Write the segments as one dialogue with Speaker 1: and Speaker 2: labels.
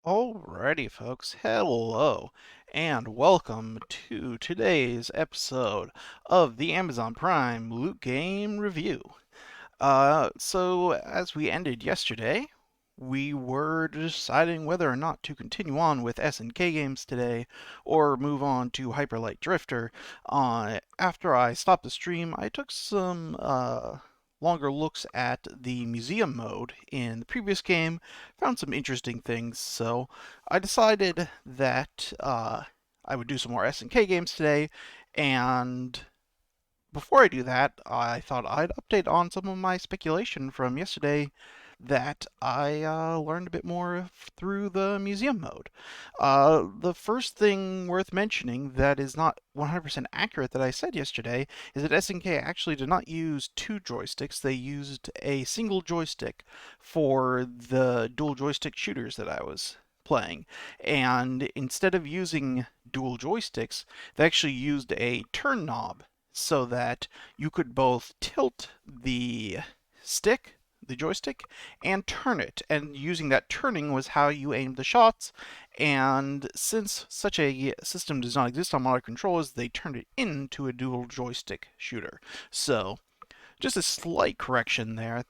Speaker 1: Alrighty, folks. Hello, and welcome to today's episode of the Amazon Prime Loot Game Review. So as we ended yesterday, we were deciding whether or not to continue on with SNK games today, or move on to Hyper Light Drifter. After I stopped the stream, I took some longer looks at the museum mode in the previous game, found some interesting things, so I decided that I would do some more SNK games today, and before I do that, I thought I'd update on some of my speculation from yesterday that I learned a bit more through the museum mode. The first thing worth mentioning that is not 100% accurate that I said yesterday is that SNK actually did not use two joysticks. They used a single joystick for the dual joystick shooters that I was playing. And instead of using dual joysticks, they actually used a turn knob so that you could both tilt the stick, the joystick, and turn it. And using that turning was how you aimed the shots. And since such a system does not exist on modern controllers, they turned it into a dual joystick shooter. So, just a slight correction there.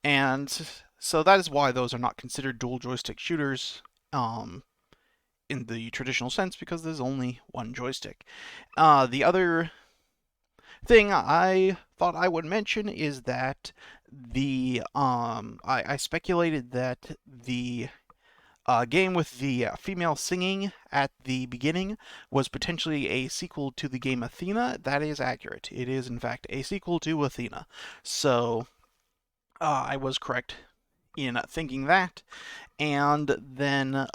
Speaker 1: And so that is why those are not considered dual joystick shooters in the traditional sense, because there's only one joystick. The other thing I thought I would mention is that I speculated that the game with the female singing at the beginning was potentially a sequel to the game Athena. That is accurate. It is, in fact, a sequel to Athena. So, I was correct in thinking that. And then,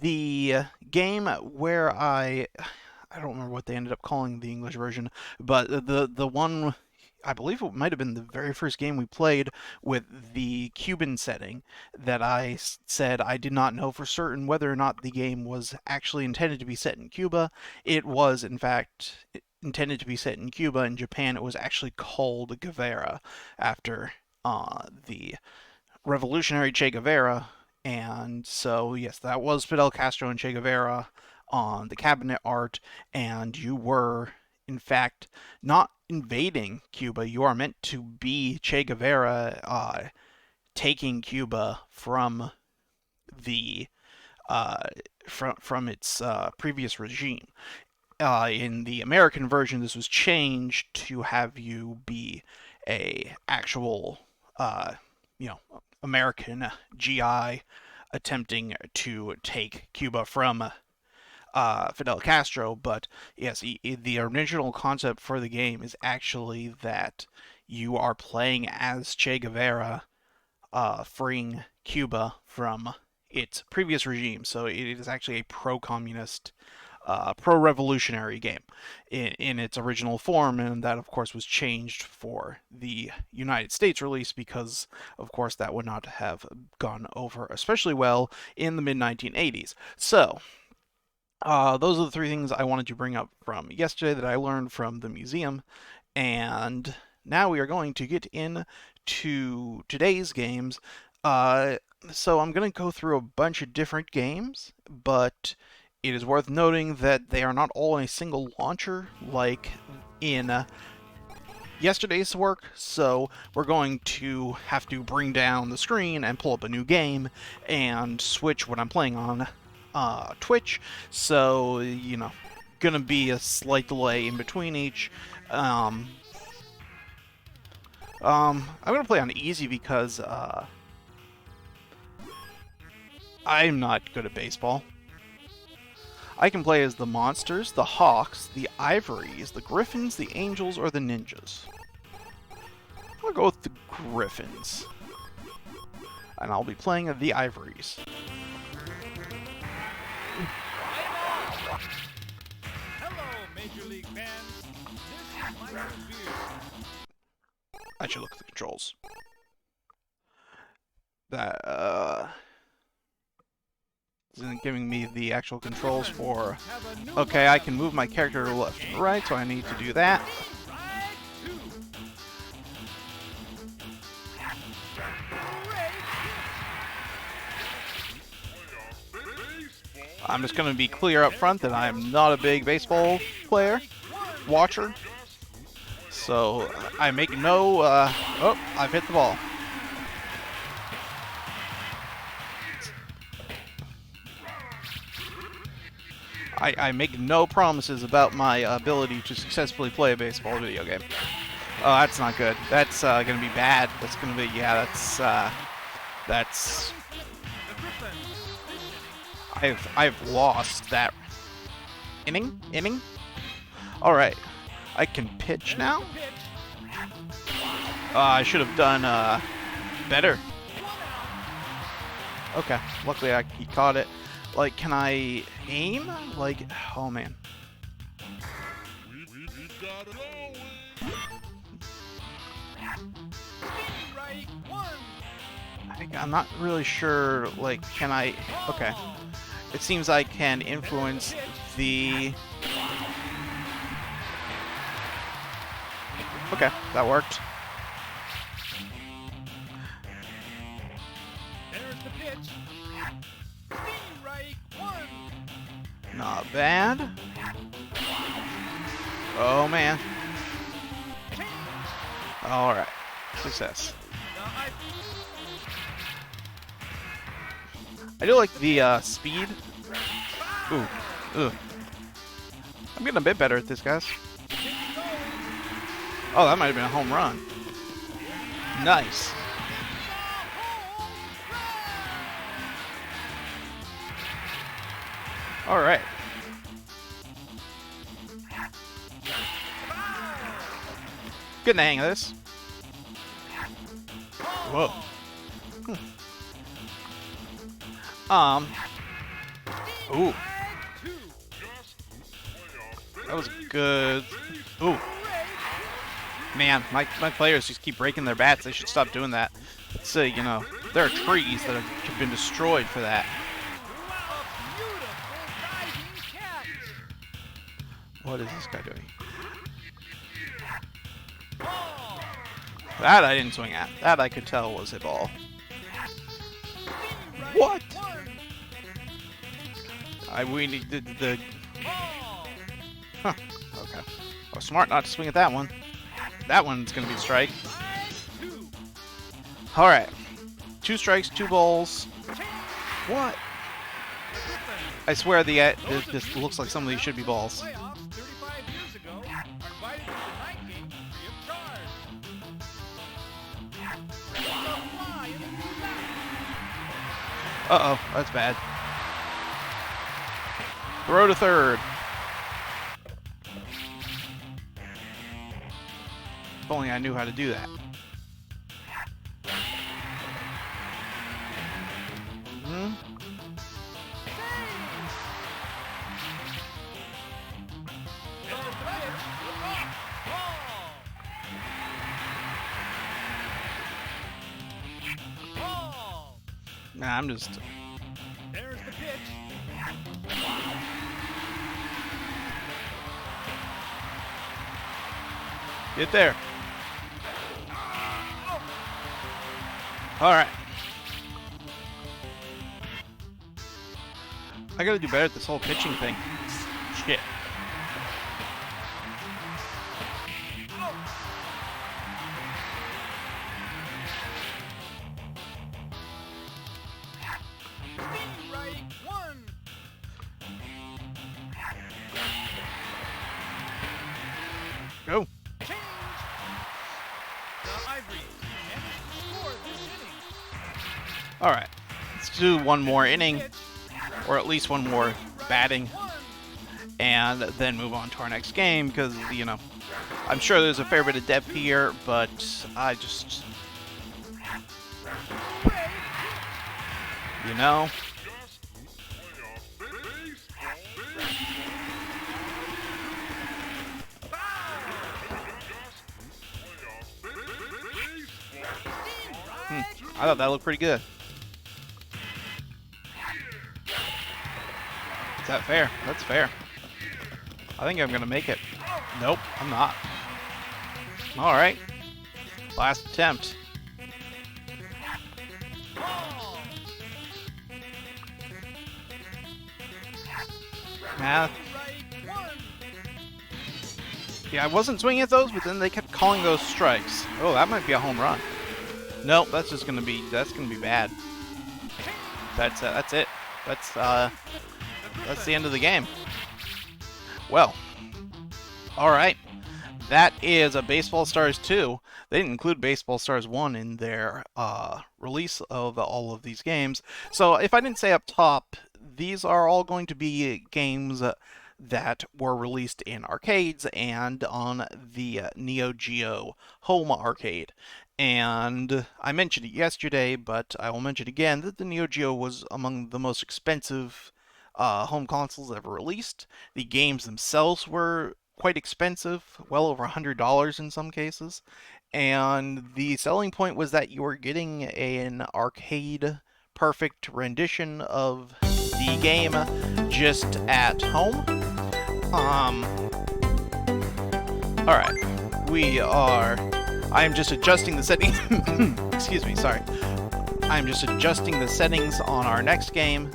Speaker 1: the game where I don't remember what they ended up calling the English version, but the one, I believe it might have been the very first game we played with the Cuban setting, that I said I did not know for certain whether or not the game was actually intended to be set in Cuba. It was, in fact, intended to be set in Cuba. In Japan, it was actually called Guevara, after the revolutionary Che Guevara. And so, yes, that was Fidel Castro and Che Guevara on the cabinet art, and you were, in fact, not invading Cuba. You are meant to be Che Guevara taking Cuba from the from its previous regime. In the American version, this was changed to have you be a actual, you know, American GI attempting to take Cuba from Fidel Castro. But yes, the original concept for the game is actually that you are playing as Che Guevara, freeing Cuba from its previous regime. So it is actually a pro-communist, pro-revolutionary game in its original form, and that, of course, was changed for the United States release because, of course, that would not have gone over especially well in the mid-1980s. So, those are the three things I wanted to bring up from yesterday that I learned from the museum, and now we are going to get into today's games. So I'm going to go through a bunch of different games, but it is worth noting that they are not all in a single launcher like in yesterday's work, so we're going to have to bring down the screen and pull up a new game and switch what I'm playing on Twitch, so, you know, gonna be a slight delay in between each. I'm gonna play on easy because I'm not good at baseball. I can play as the Monsters, the Hawks, the Ivories, the Griffins, the Angels, or the Ninjas. I'll go with the Griffins. And I'll be playing the Ivories.
Speaker 2: Hello, Major League fans. This is my review.
Speaker 1: I should look at the controls. That, isn't giving me the actual controls for... Okay, I can move my character to the left and right, so I need to do that. I'm just going to be clear up front that I am not a big baseball player, watcher. So I make no, oh, I've hit the ball. I make no promises about my ability to successfully play a baseball video game. Oh, that's not good. That's going to be bad. That's going to be, yeah, that's, I've lost that inning. All right, I can pitch now. I should have done better. Okay, luckily he caught it. Like, can I aim? Like, oh man. I'm not really sure, like, can I... Okay. It seems I can influence the... Okay, that worked.
Speaker 2: There's the pitch. Strike one.
Speaker 1: Not bad. Oh, man. Alright. Success. I do like the speed. Ooh. Ugh. I'm getting a bit better at this, guys. Oh, that might have been a home run. Nice. All right. Getting the hang of this. Whoa. Ooh. That was good. Ooh. Man, my players just keep breaking their bats. They should stop doing that. Let's say, you know, there are trees that have been destroyed for that. What is this guy doing? That I didn't swing at. That I could tell was a ball. What? We need the... Huh. Okay. I was smart not to swing at that one. That one's going to be a strike. Alright. 2 strikes, 2 balls. What? I swear this looks like some of these should be balls. Uh-oh, that's bad. Throw to third. If only I knew how to do that. Nah, I'm just...
Speaker 2: There's the pitch.
Speaker 1: Get there. Alright. I gotta do better at this whole pitching thing. Shit. Go. Alright. Let's do one more inning. Or at least one more batting. And then move on to our next game. Because, you know, I'm sure there's a fair bit of depth here. But I just... You know... I thought that looked pretty good. Is that fair? That's fair. I think I'm gonna make it. Nope, I'm not. Alright. Last attempt. Ah,
Speaker 2: Right one.
Speaker 1: yeah, I wasn't swinging at those, but then they kept calling those strikes. Oh, that might be a home run. Nope, that's gonna be bad. That's it. That's the end of the game. Well, all right. That is a Baseball Stars 2. They didn't include Baseball Stars 1 in their release of all of these games. So if I didn't say up top, these are all going to be games that were released in arcades and on the Neo Geo home arcade. And I mentioned it yesterday, but I will mention again that the Neo Geo was among the most expensive home consoles ever released. The games themselves were quite expensive, well over $100 in some cases. And the selling point was that you were getting an arcade perfect rendition of the game just at home. All right, I am just adjusting the settings. Excuse me, sorry. I'm just adjusting the settings on our next game,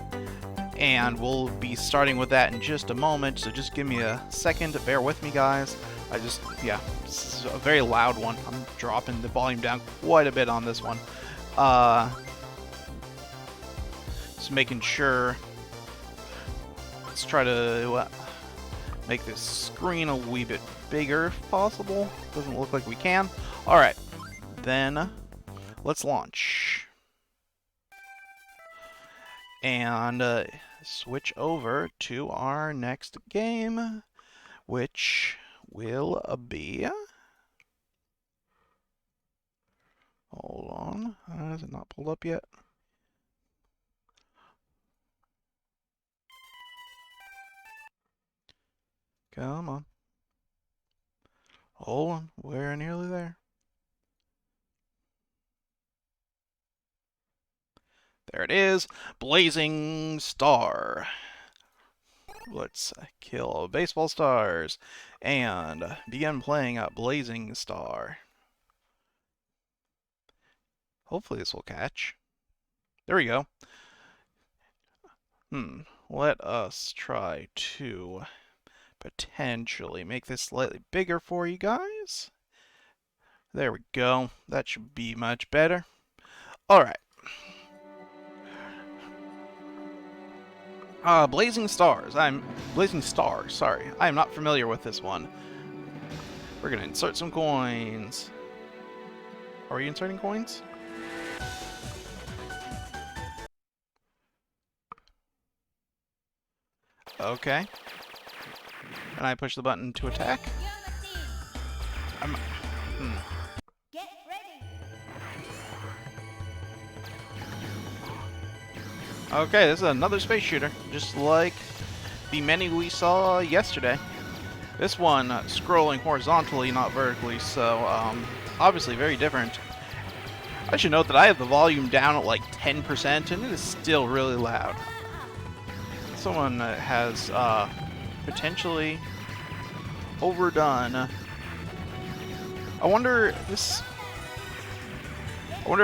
Speaker 1: and we'll be starting with that in just a moment, so just give me a second to bear with me, guys. Yeah, it's a very loud one. I'm dropping the volume down quite a bit on this one. Just making sure. Let's try to make this screen a wee bit bigger if possible. Doesn't look like we can. Alright, then let's launch. And switch over to our next game, which will be... Hold on. Is it not pulled up yet? Come on. Hold on. We're nearly there. There it is. Blazing Star. Let's kill baseball stars and begin playing a Blazing Star. Hopefully this will catch. There we go. Let us try to potentially make this slightly bigger for you guys. There we go. That should be much better. Alright. Blazing Star, sorry. I am not familiar with this one. We're gonna insert some coins. Are you inserting coins? Okay. And I push the button to attack.
Speaker 3: Get ready.
Speaker 1: Okay, this is another space shooter, just like the many we saw yesterday. This one scrolling horizontally, not vertically, so obviously very different. I should note that I have the volume down at like 10%, and it is still really loud. Someone has potentially overdone. I wonder if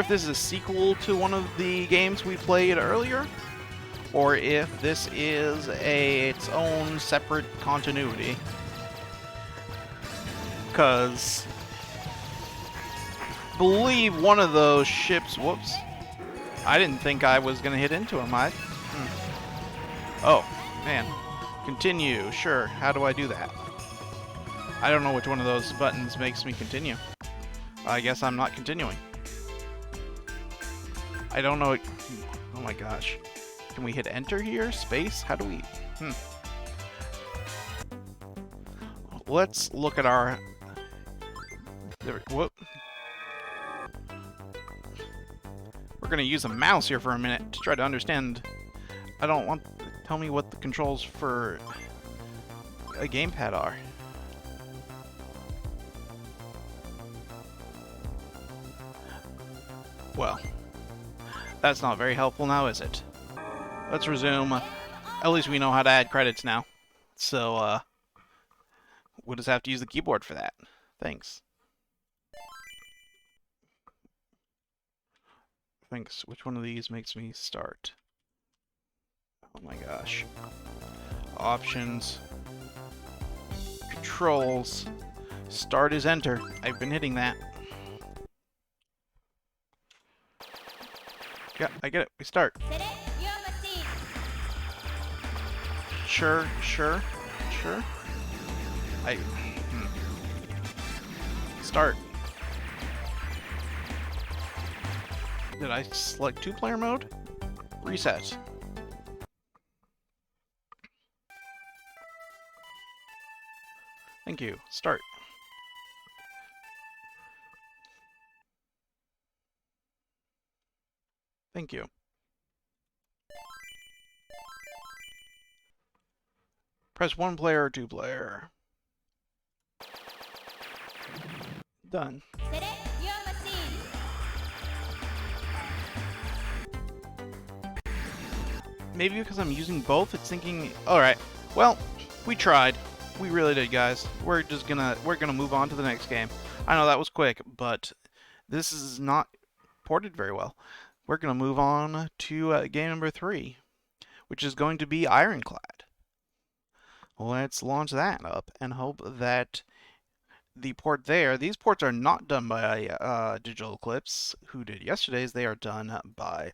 Speaker 1: this is a sequel to one of the games we played earlier, or if this is its own separate continuity. Because I believe one of those ships. Whoops! I didn't think I was gonna hit into him. Oh man! Continue. Sure. How do I do that? I don't know which one of those buttons makes me continue. I guess I'm not continuing. I don't know. Oh my gosh. Can we hit enter here? Space? How do we... Let's look at our... Whoop. We're going to use a mouse here for a minute to try to understand. I don't want... Tell me what the controls for a gamepad are. Well, that's not very helpful now, is it? Let's resume. At least we know how to add credits now. So, we'll just have to use the keyboard for that. Thanks. Thanks. Which one of these makes me start? Oh my gosh. Options. Controls. Start is enter. I've been hitting that. Yeah, I get it. We start.
Speaker 3: Select your machine.
Speaker 1: Sure. Start. Did I select two-player mode? Reset. Thank you. Start. Thank you. Press one player or two player. Done.
Speaker 3: Select your machine.
Speaker 1: Maybe because I'm using both, it's thinking, alright, well, we tried. We really did, guys. We're gonna move on to the next game. I know that was quick, but this is not ported very well. We're gonna move on to game number 3, which is going to be Ironclad. Let's launch that up and hope that the port there, these ports are not done by Digital Eclipse, who did yesterday's. They are done by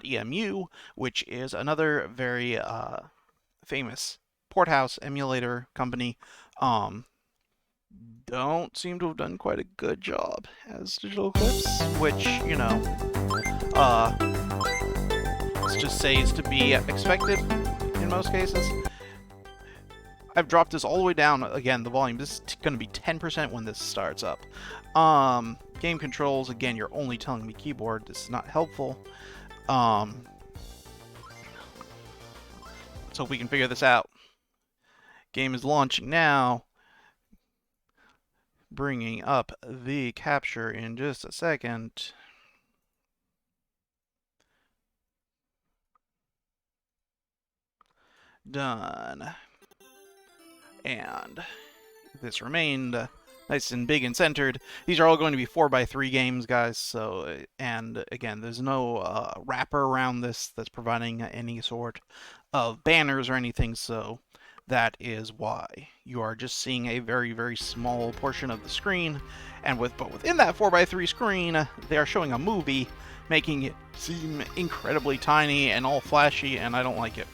Speaker 1: .emu, which is another very famous porthouse emulator company. Don't seem to have done quite a good job as Digital Eclipse, which, you know, let's just say is to be expected in most cases. I've dropped this all the way down, again, the volume. This is going to be 10% when this starts up. Game controls, again, you're only telling me keyboard. This is not helpful. Let's hope we can figure this out. Game is launching now. Bringing up the capture in just a second. Done. And this remained nice and big and centered. These are all going to be 4x3 games, guys. So, and again, there's no wrapper around this that's providing any sort of banners or anything. So that is why you are just seeing a very, very small portion of the screen. And but within that 4x3 screen, they are showing a movie, making it seem incredibly tiny and all flashy, and I don't like it.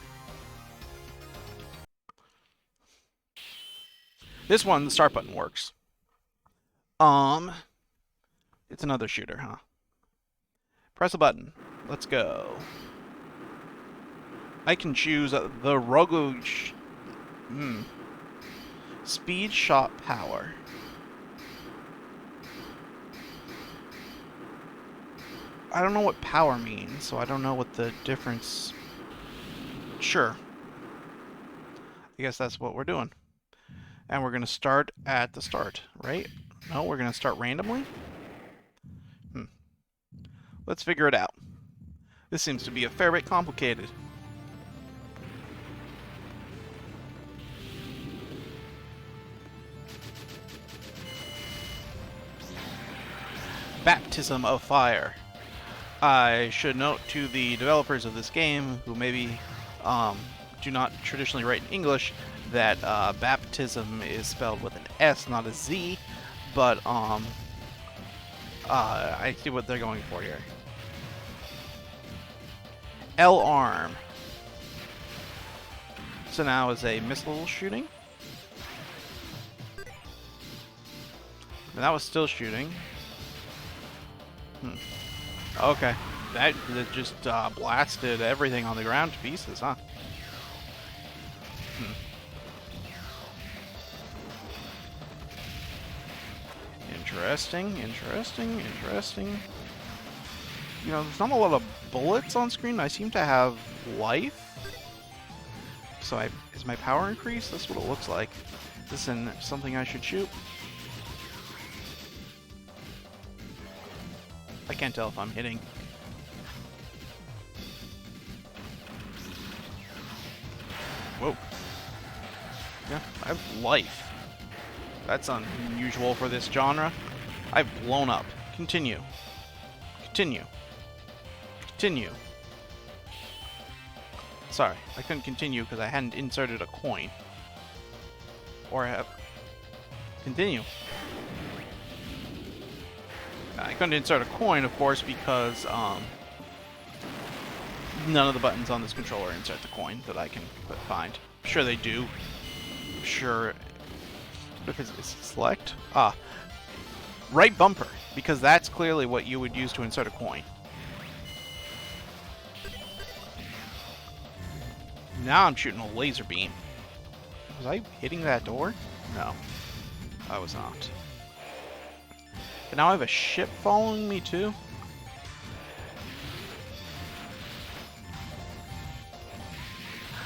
Speaker 1: This one, the start button works. It's another shooter, huh? Press a button. Let's go. I can choose the Rogo... Speed, shot, power. I don't know what power means, so I don't know what the difference... Sure. I guess that's what we're doing. And we're going to start at the start, right? No, we're going to start randomly? Let's figure it out. This seems to be a fair bit complicated. Baptism of Fire. I should note to the developers of this game, who maybe do not traditionally write in English, that baptism is spelled with an S, not a Z, but I see what they're going for here. L-arm. So now is a missile shooting. And that was still shooting. Okay. That just blasted everything on the ground to pieces, huh? Interesting. You know, there's not a lot of bullets on screen. I seem to have life. So is my power increased? That's what it looks like. Is this something I should shoot? I can't tell if I'm hitting. Whoa. Yeah, I have life. That's unusual for this genre. I've blown up. Continue. sorry, I couldn't continue because I hadn't inserted a coin. Or have... Continue. I couldn't insert a coin, of course, because none of the buttons on this controller insert the coin that I can find. I'm sure they do. I'm sure... Because it's select? Ah. Right bumper, because that's clearly what you would use to insert a coin. Now I'm shooting a laser beam. Was I hitting that door? No, I was not. But now I have a ship following me too?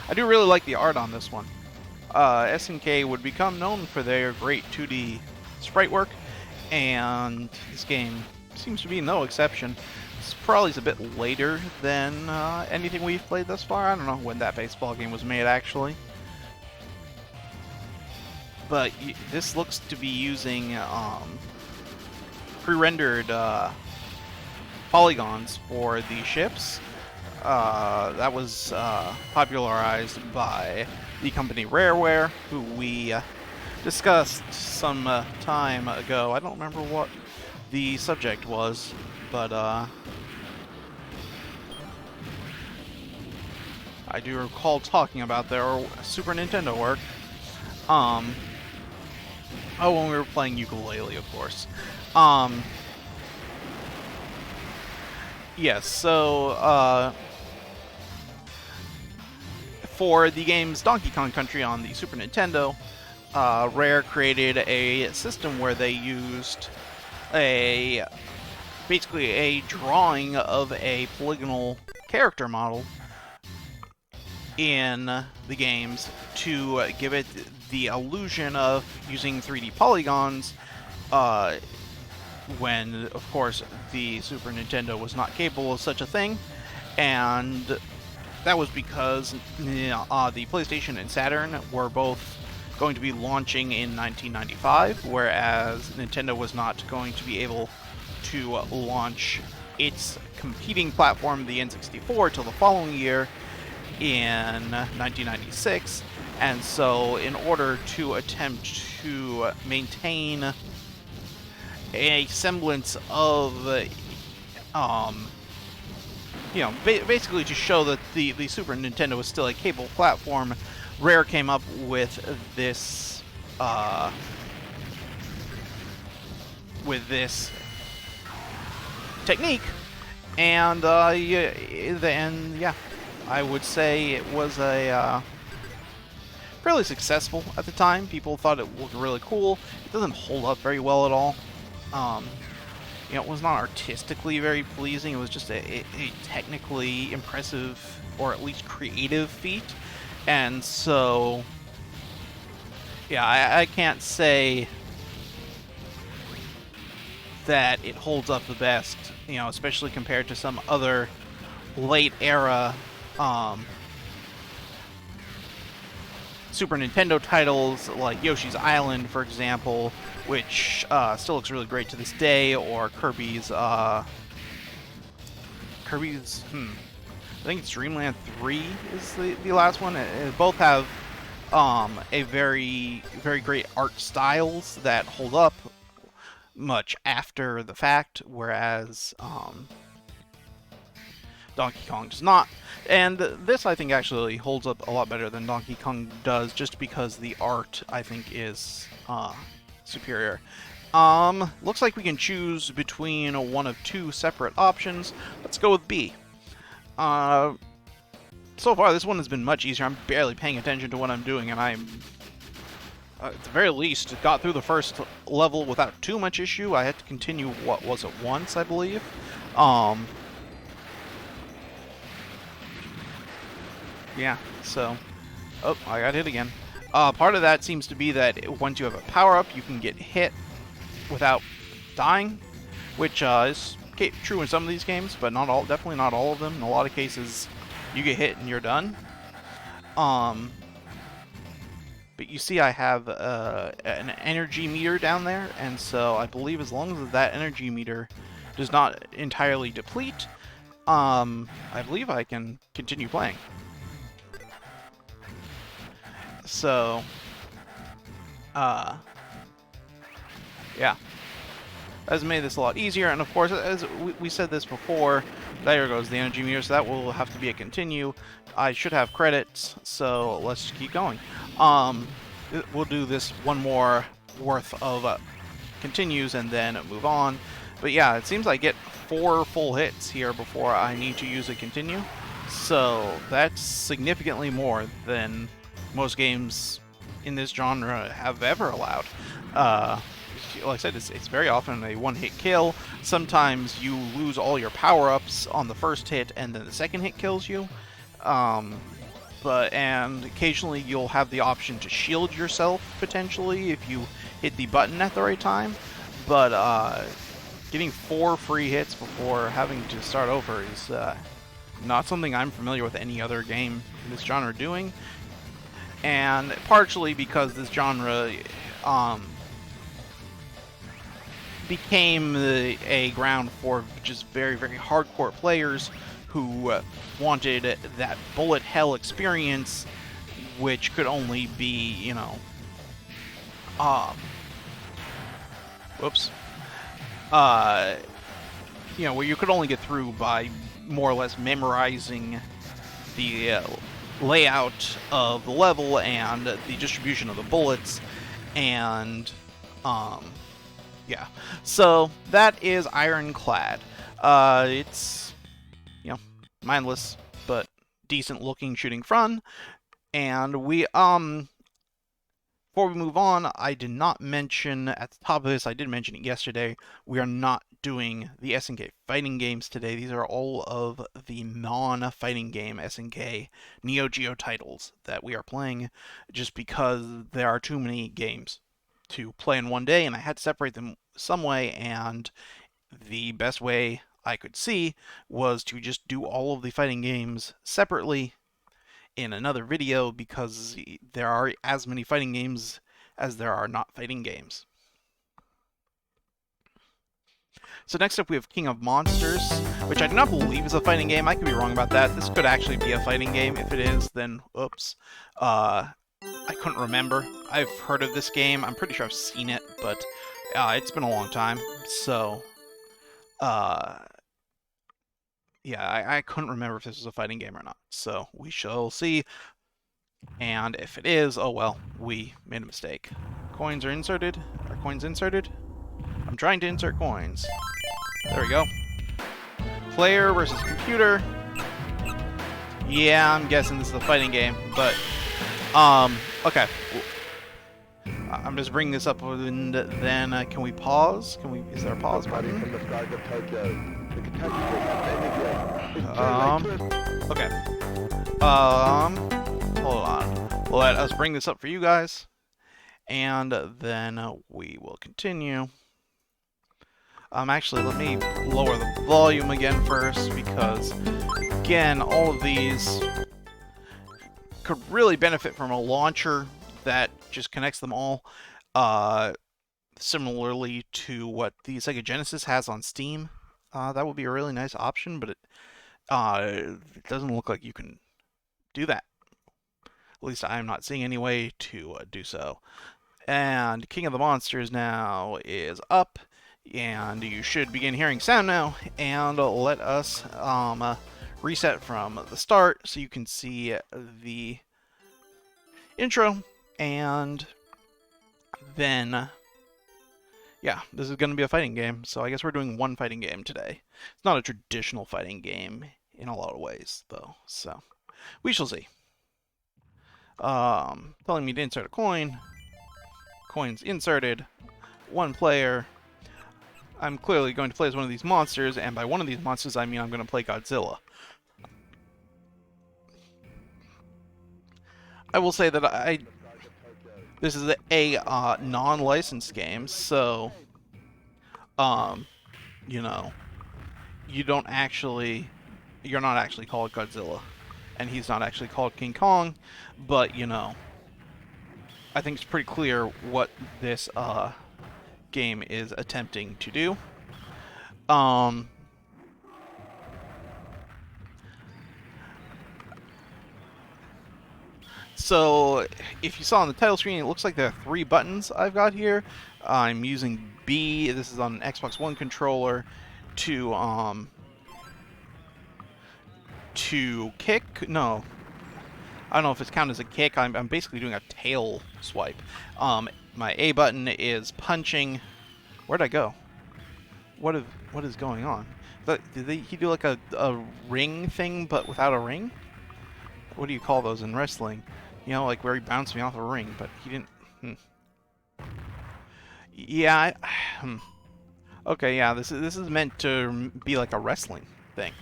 Speaker 1: I do really like the art on this one. SNK would become known for their great 2D sprite work, and this game seems to be no exception. This probably is a bit later than anything we've played thus far. I don't know when that baseball game was made, actually. But this looks to be using pre-rendered polygons for the ships. That was popularized by the company Rareware, who we discussed some time ago. I don't remember what the subject was, but I do recall talking about their Super Nintendo work. Oh, when we were playing ukulele, of course. Yes, so, for the game's Donkey Kong Country on the Super Nintendo, Rare created a system where they used basically a drawing of a polygonal character model in the games to give it the illusion of using 3D polygons, when, of course, the Super Nintendo was not capable of such a thing, and that was because the PlayStation and Saturn were both going to be launching in 1995, whereas Nintendo was not going to be able to launch its competing platform, the N64, till the following year in 1996, and so in order to attempt to maintain a semblance of, basically to show that the Super Nintendo was still a capable platform, Rare came up with this, technique, and yeah, I would say it was a fairly successful at the time. People thought it looked really cool. It doesn't hold up very well at all. It was not artistically very pleasing. It was just a technically impressive, or at least creative feat. And so, yeah, I can't say that it holds up the best, especially compared to some other late era Super Nintendo titles like Yoshi's Island, for example, which still looks really great to this day, or Kirby's, I think it's Dreamland 3 is the last one. Both have a very, very great art styles that hold up much after the fact, whereas Donkey Kong does not. And this, I think, actually holds up a lot better than Donkey Kong does, just because the art, I think, is superior. Looks like we can choose between one of two separate options. Let's go with B. So far, this one has been much easier. I'm barely paying attention to what I'm doing, and I'm, at the very least, got through the first level without too much issue. I had to continue, what was it, once, I believe? Yeah, so... Oh, I got hit again. Part of that seems to be that once you have a power-up, you can get hit without dying, which is true in some of these games, but not all. Definitely not all of them. In a lot of cases, you get hit and you're done. But you see I have an energy meter down there, and so I believe as long as that energy meter does not entirely deplete, I believe I can continue playing. So, yeah. Has made this a lot easier, and of course, as we said this before, there goes the energy meter, so that will have to be a continue. I should have credits, so let's just keep going. We'll do this one more worth of continues and then move on. But yeah, it seems I get 4 full hits here before I need to use a continue, so that's significantly more than most games in this genre have ever allowed. Like I said, it's very often a one-hit kill. Sometimes you lose all your power-ups on the first hit, and then the second hit kills you. And occasionally you'll have the option to shield yourself, potentially, if you hit the button at the right time. But getting 4 free hits before having to start over is not something I'm familiar with any other game in this genre doing. And partially because this genre became a ground for just very, very hardcore players who wanted that bullet hell experience, which could only be, where you could only get through by more or less memorizing the layout of the level and the distribution of the bullets, and yeah. So that is Ironclad. It's mindless but decent looking shooting fun, and before we move on, I did not mention at the top of this, I did mention it yesterday, we are not doing the SNK fighting games today. These are all of the non-fighting game SNK Neo Geo titles that we are playing, just because there are too many games to play in one day, and I had to separate them some way, and the best way I could see was to just do all of the fighting games separately in another video, because there are as many fighting games as there are not fighting games. So next up we have King of Monsters, which I do not believe is a fighting game. I could be wrong about that. This could actually be a fighting game. If it is, then oops. I couldn't remember. I've heard of this game. I'm pretty sure I've seen it, but it's been a long time. So, yeah, I couldn't remember if this was a fighting game or not. So we shall see. And if it is, oh well, we made a mistake. Coins are inserted. Are coins inserted? I'm trying to insert coins. There we go. Player versus computer. Yeah, I'm guessing this is a fighting game, but okay. I'm just bringing this up, and then can we pause? Is there a pause button?
Speaker 4: From the skies of Tokyo, the catastrophe has ended yet. It's too late
Speaker 1: Okay. Hold on. Let us bring this up for you guys, and then we will continue. Actually, let me lower the volume again first, because again, all of these could really benefit from a launcher that just connects them all, similarly to what the Sega Genesis has on Steam. That would be a really nice option, but it doesn't look like you can do that. At least I'm not seeing any way to do so. And King of the Monsters now is up, and you should begin hearing sound now. And let us reset from the start so you can see the intro, and then yeah, this is going to be a fighting game, so I guess we're doing one fighting game today. It's not a traditional fighting game in a lot of ways, though, so we shall see. Telling me to insert a coin. Coins inserted. One player. I'm clearly going to play as one of these monsters, and by one of these monsters I mean I'm going to play Godzilla. I will say that this is a non-licensed game, so you know, you're not actually called Godzilla, and he's not actually called King Kong, but I think it's pretty clear what this game is attempting to do. So, if you saw on the title screen, it looks like there are 3 buttons I've got here. I'm using B. This is on an Xbox One controller to kick. No, I don't know if it's counted as a kick. I'm basically doing a tail swipe. My A button is punching. Where'd I go? What is going on? He do like a ring thing, but without a ring? What do you call those in wrestling? You know, like where he bounced me off a ring, but he didn't. Hmm. Yeah. Okay. Yeah. This is meant to be like a wrestling thing.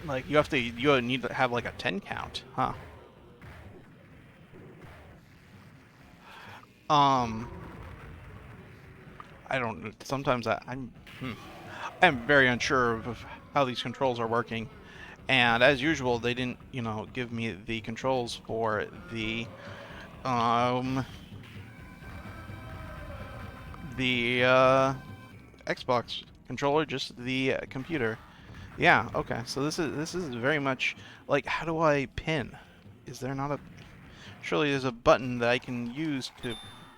Speaker 1: Like you need to have like a 10 count, huh? Um, I don't. Sometimes I'm very unsure of how these controls are working, and as usual, they didn't give me the controls for um the Xbox controller, just the computer. Yeah. Okay. So this is very much like, how do I pin? Is there not a Surely there's a button that I can use to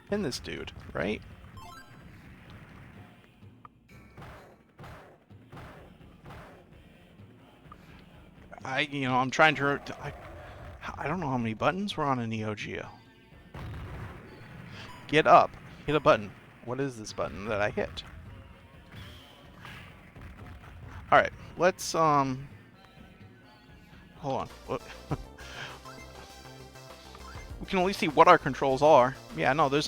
Speaker 1: pin this dude, right? I'm trying to. I don't know how many buttons were on a Neo Geo. Get up. Hit a button. What is this button that I hit? Alright, let's, hold on. We can at least see what our controls are. Yeah, no, there's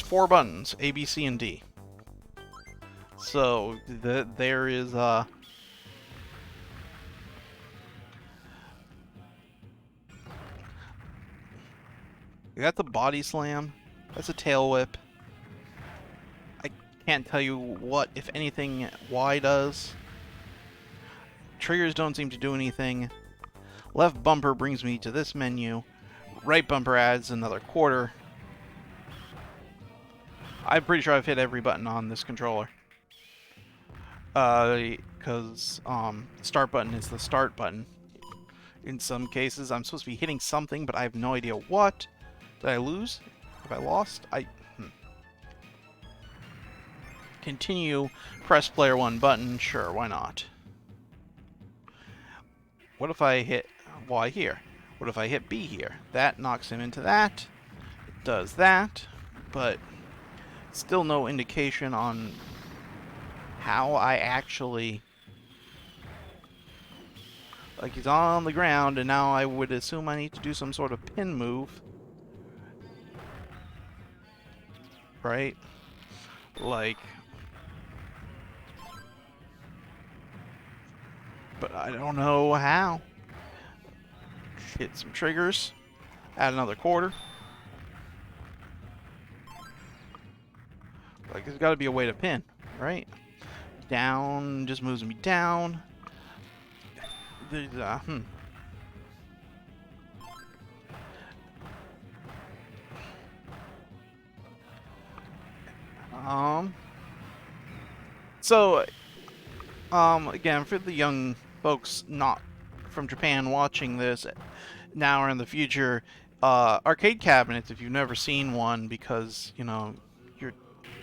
Speaker 1: 4 buttons, A, B, C, and D. So, there is, that's a body slam. That's a tail whip. I can't tell you what, if anything, Y does. Triggers don't seem to do anything. Left bumper brings me to this menu. Right bumper adds another quarter. I'm pretty sure I've hit every button on this controller. Because start button is the start button. In some cases, I'm supposed to be hitting something, but I have no idea what. Did I lose? Have I lost? Continue. Press player 1 button. Sure, why not? What if I hit Y here? What if I hit B here? That knocks him into that. It does that, but still no indication on how I actually... Like, he's on the ground, and now I would assume I need to do some sort of pin move. Right? Like... But I don't know how. Hit some triggers. Add another quarter. Like, there's got to be a way to pin, right? Down just moves me down. There's, So, again, for the young folks not from Japan watching this now or in the future, arcade cabinets, if you've never seen one, because, you're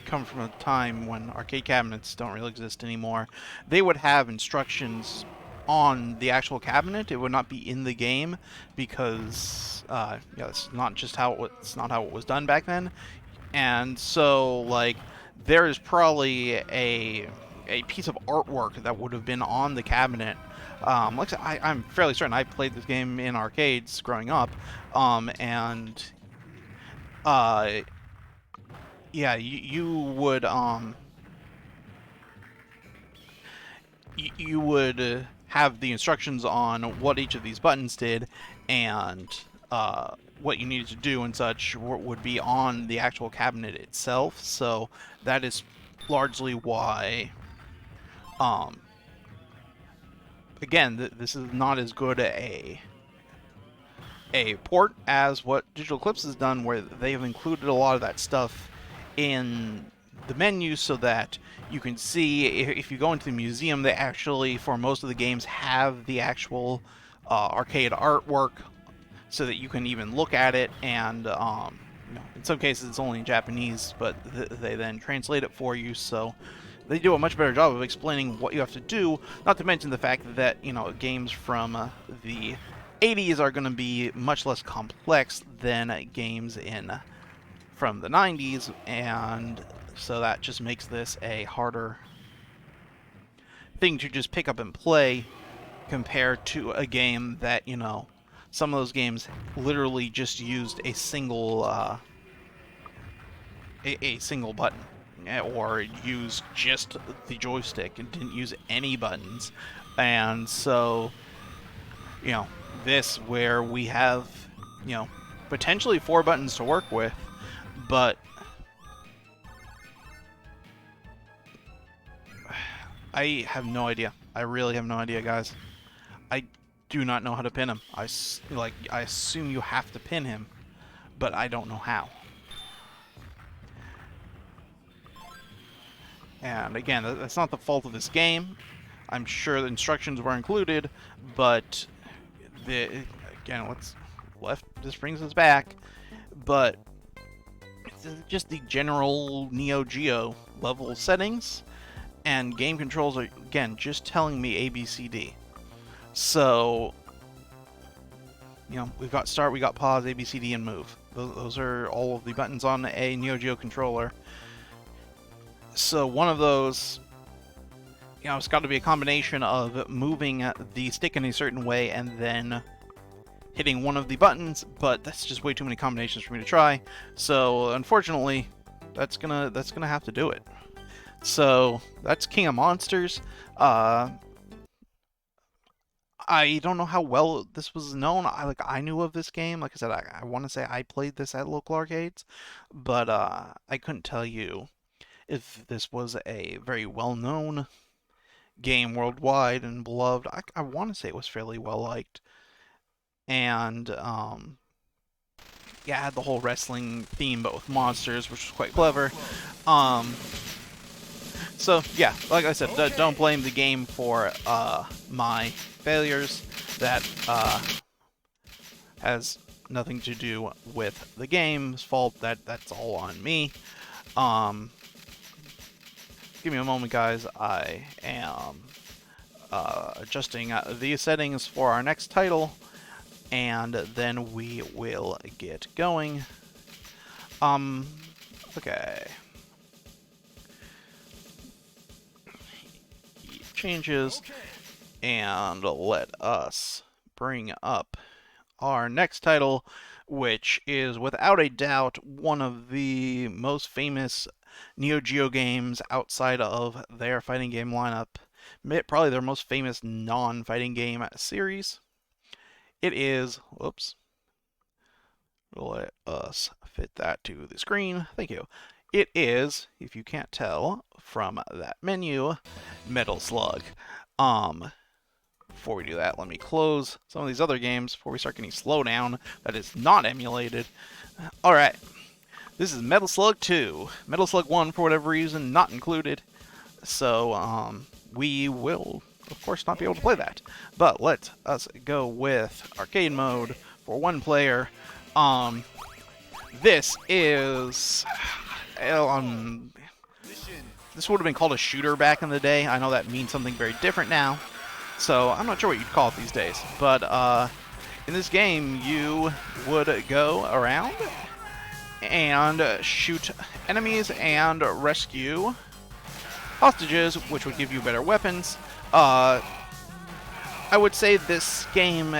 Speaker 1: come from a time when arcade cabinets don't really exist anymore, they would have instructions on the actual cabinet. It would not be in the game because, yeah, it's not how it was done back then. And so, like, there is probably a piece of artwork that would have been on the cabinet. Like I'm fairly certain I played this game in arcades growing up, and yeah, you would have the instructions on what each of these buttons did, and what you needed to do and such would be on the actual cabinet itself. So that is largely why, again, this is not as good a port as what Digital Eclipse has done, where they have included a lot of that stuff in the menu so that you can see if you go into the museum, they actually, for most of the games, have the actual arcade artwork so that you can even look at it. And in some cases it's only in Japanese, but they then translate it for you. So they do a much better job of explaining what you have to do. Not to mention the fact that games from the 80s are going to be much less complex than games from the 90s, and so that just makes this a harder thing to just pick up and play compared to a game that, some of those games literally just used a single a single button, or used just the joystick and didn't use any buttons. And so, this where we have, potentially 4 buttons to work with, but I have no idea. I really have no idea, guys. I do not know how to pin him. I assume you have to pin him, but I don't know how. And again, that's not the fault of this game. I'm sure the instructions were included, but again, what's left just brings us back. But it's just the general Neo Geo level settings, and game controls are, again, just telling me A, B, C, D. So, we've got start, we got pause, A, B, C, D, and move. Those are all of the buttons on a Neo Geo controller. So one of those, it's got to be a combination of moving the stick in a certain way and then hitting one of the buttons, but that's just way too many combinations for me to try. So unfortunately, that's gonna have to do it. So that's King of Monsters. I don't know how well this was known. I knew of this game. Like I said, I want to say I played this at local arcades, but I couldn't tell you if this was a very well-known game worldwide and beloved. I want to say it was fairly well-liked. And, yeah, it had the whole wrestling theme, but with monsters, which was quite clever. So, yeah, like I said, don't blame the game for my failures. That has nothing to do with the game's fault. That's all on me. Give me a moment, guys. I am adjusting these settings for our next title, and then we will get going. Okay. Changes, and let us bring up our next title, which is without a doubt one of the most famous Neo Geo games outside of their fighting game lineup. Probably their most famous non-fighting game series. It is, whoops, let us fit that to the screen. Thank you. It is, if you can't tell from that menu, Metal Slug. Before we do that, let me close some of these other games before we start getting slowdown that is not emulated. Alright, this is Metal Slug 2. Metal Slug 1, for whatever reason, not included. So, we will, of course, not be able to play that. But let us go with arcade mode for one player. This is... this would have been called a shooter back in the day. I know that means something very different now. So, I'm not sure what you'd call it these days. But, in this game, you would go around and shoot enemies and rescue hostages, which would give you better weapons. I would say this game,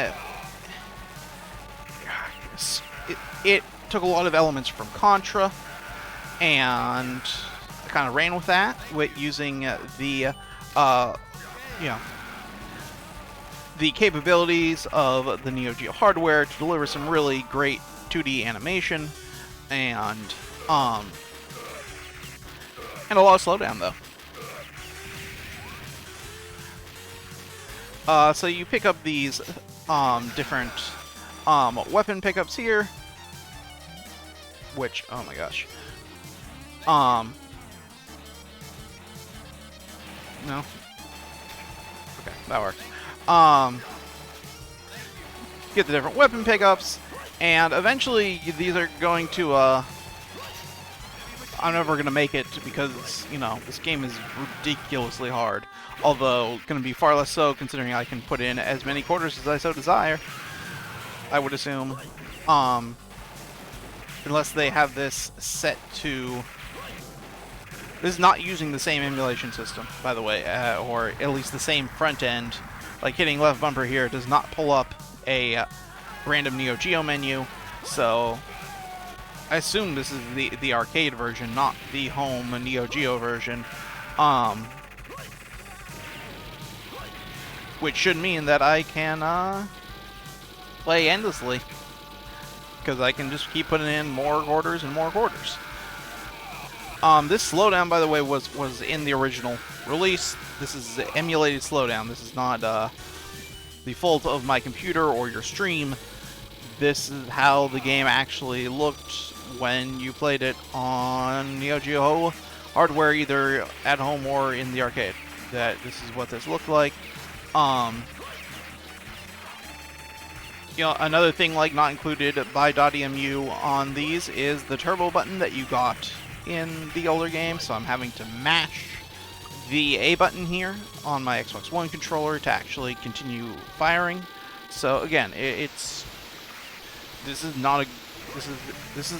Speaker 1: it took a lot of elements from Contra, and I kind of ran with that, with using the capabilities of the Neo Geo hardware to deliver some really great 2D animation, and a lot of slowdown, though. So you pick up these different weapon pickups here, which, oh my gosh, No? Okay, that worked. Um, get the different weapon pickups, and eventually these are going to, I'm never going to make it because, you know, this game is ridiculously hard. Although, going to be far less so considering I can put in as many quarters as I so desire, I would assume. Unless they have this set to... This is not using the same emulation system, by the way, or at least the same front end. Like hitting left bumper here does not pull up a random Neo Geo menu, so I assume this is the arcade version, not the home Neo Geo version. Which should mean that I can play endlessly, because I can just keep putting in more quarters and more quarters. This slowdown, by the way, was in the original release. This is emulated slowdown. This is not the fault of my computer or your stream. This is how the game actually looked when you played it on Neo Geo hardware, either at home or in the arcade. This is what this looked like. You know, another thing like not included by .emu on these is the turbo button that you got in the older game, so I'm having to mash the A button here on my Xbox One controller to actually continue firing. So again, this is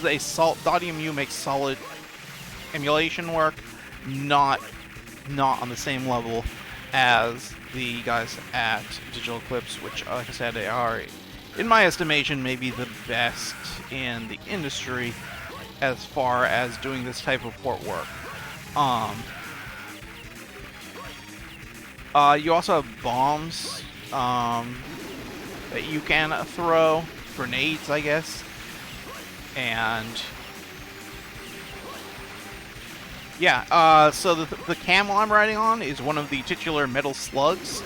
Speaker 1: a .emu makes solid emulation work, not on the same level as the guys at Digital Eclipse, which, like I said, they are, in my estimation, maybe the best in the industry as far as doing this type of port work. You also have bombs that you can throw, grenades, I guess, and yeah. So the camel I'm riding on is one of the titular metal slugs.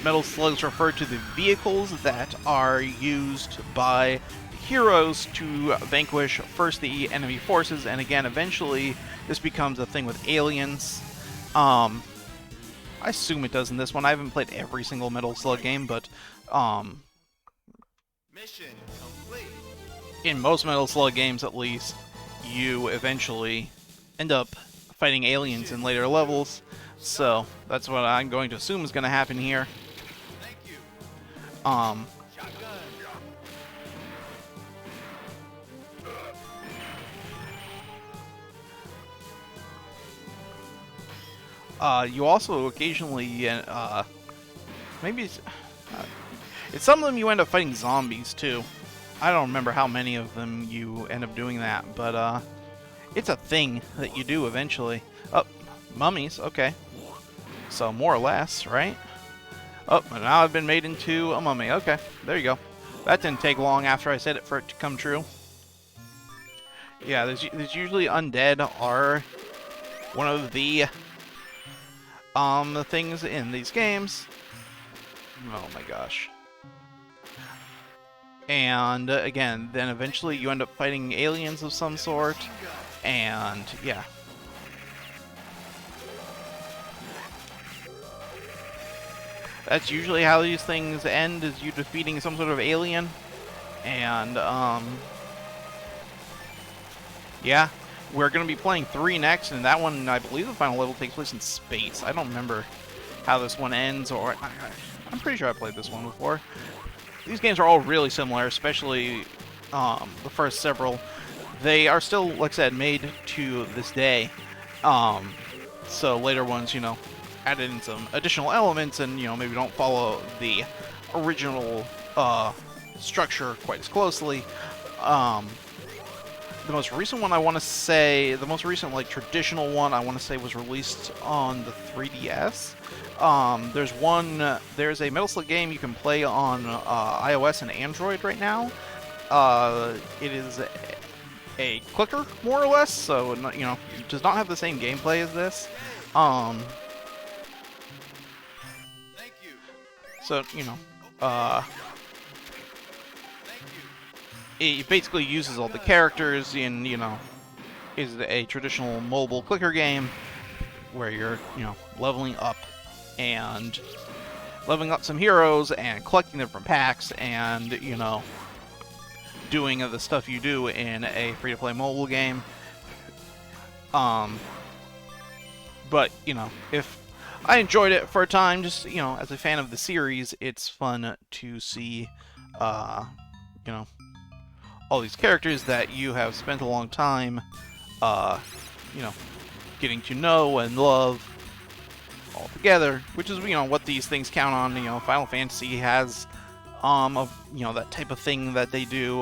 Speaker 1: Metal slugs refer to the vehicles that are used by heroes to vanquish first the enemy forces, and again, eventually this becomes a thing with aliens. I assume it does in this one. I haven't played every single Metal Slug game, but
Speaker 2: Mission complete.
Speaker 1: in most Metal Slug games, at least, you eventually end up fighting aliens in later levels. So that's what I'm going to assume is going to happen here.
Speaker 2: Thank you.
Speaker 1: Um, you also occasionally, maybe it's some of them you end up fighting zombies too. I don't remember how many of them you end up doing that, but it's a thing that you do eventually. Oh, mummies, okay. So more or less, right? Oh, and now I've been made into a mummy. Okay, there you go. That didn't take long after I said it for it to come true. Yeah, there's usually undead are one of the things in these games. Oh my gosh. And again, then eventually you end up fighting aliens of some sort, and yeah. That's usually how these things end, is you defeating some sort of alien. And yeah, we're going to be playing 3 next, and that one, I believe the final level takes place in space. I don't remember how this one ends, or I'm pretty sure I played this one before. These games are all really similar, especially the first several. They are still, like I said, made to this day. So later ones, you know, added in some additional elements and, you know, maybe don't follow the original structure quite as closely. The most recent one, I want to say, the most recent, like, traditional one, I want to say was released on the 3DS. There's a Metal Slug game you can play on iOS and Android right now. It is a clicker, more or less, so, you know, it does not have the same gameplay as this.
Speaker 2: Thank you.
Speaker 1: So, you know,
Speaker 2: Thank you.
Speaker 1: it basically uses all the characters in, you know, is a traditional mobile clicker game where you're, you know, leveling up and leveling up some heroes and collecting them from packs and, you know, doing the stuff you do in a free-to-play mobile game. But, you know, if I enjoyed it for a time, just, you know, as a fan of the series, it's fun to see, you know, all these characters that you have spent a long time, you know, getting to know and love all together, which is, you know, what these things count on. You know, Final Fantasy has, you know, that type of thing that they do.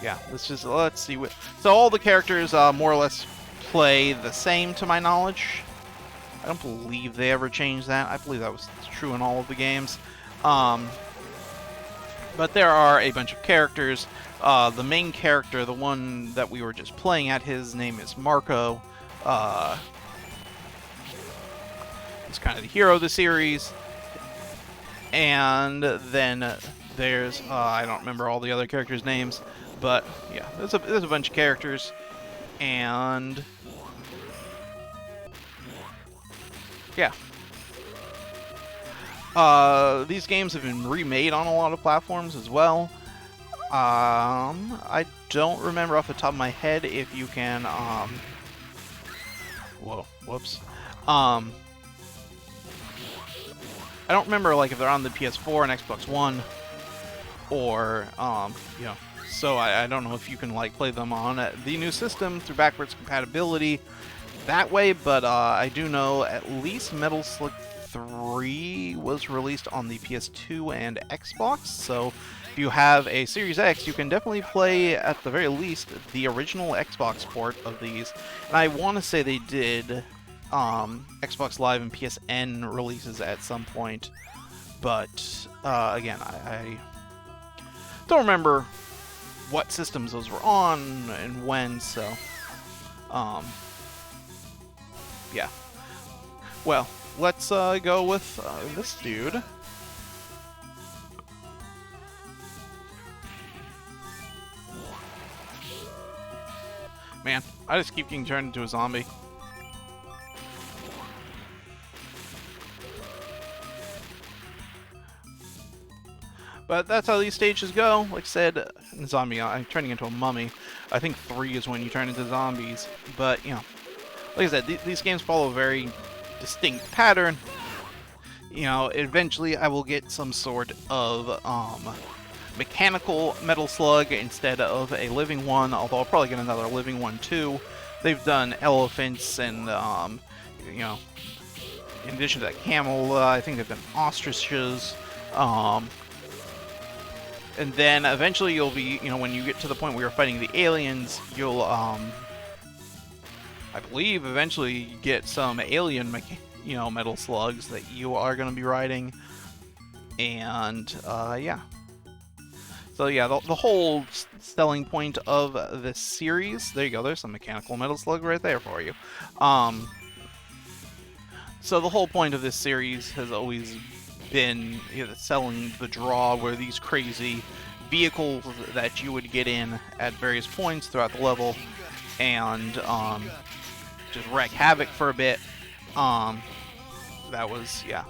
Speaker 1: Yeah, let's see what. So all the characters, more or less, play the same to my knowledge. I don't believe they ever changed that. I believe that was true in all of the games. But there are a bunch of characters. The main character, the one that we were just playing at, his name is Marco. He's kind of the hero of the series. And then there's, I don't remember all the other characters' names, but yeah, there's a bunch of characters. And yeah. These games have been remade on a lot of platforms as well. I don't remember off the top of my head if you can, whoa, whoops. I don't remember, like, if they're on the PS4 and Xbox One, or, you know, so I don't know if you can, like, play them on the new system through backwards compatibility that way, but I do know at least Metal Slug 3 was released on the PS2 and Xbox, so if you have a Series X, you can definitely play, at the very least, the original Xbox port of these. And I want to say they did Xbox Live and PSN releases at some point, but again, I don't remember what systems those were on and when, so yeah. Well, let's go with this dude. Man, I just keep getting turned into a zombie. But that's how these stages go. Like I said, zombie, I'm turning into a mummy. I think 3 is when you turn into zombies. But, you know, like I said, these games follow a very distinct pattern. You know, eventually I will get some sort of mechanical Metal Slug instead of a living one, although I'll probably get another living one too. They've done elephants and, you know, in addition to that camel, I think they've done ostriches. And then eventually you'll be, you know, when you get to the point where you're fighting the aliens, you'll, I believe, eventually get some alien, you know, Metal Slugs that you are going to be riding. And, yeah. So yeah, the whole selling point of this series, there you go, there's some mechanical Metal Slug right there for you. So the whole point of this series has always been, you know, selling the draw, where these crazy vehicles that you would get in at various points throughout the level and just wreak havoc for a bit. That was, yeah,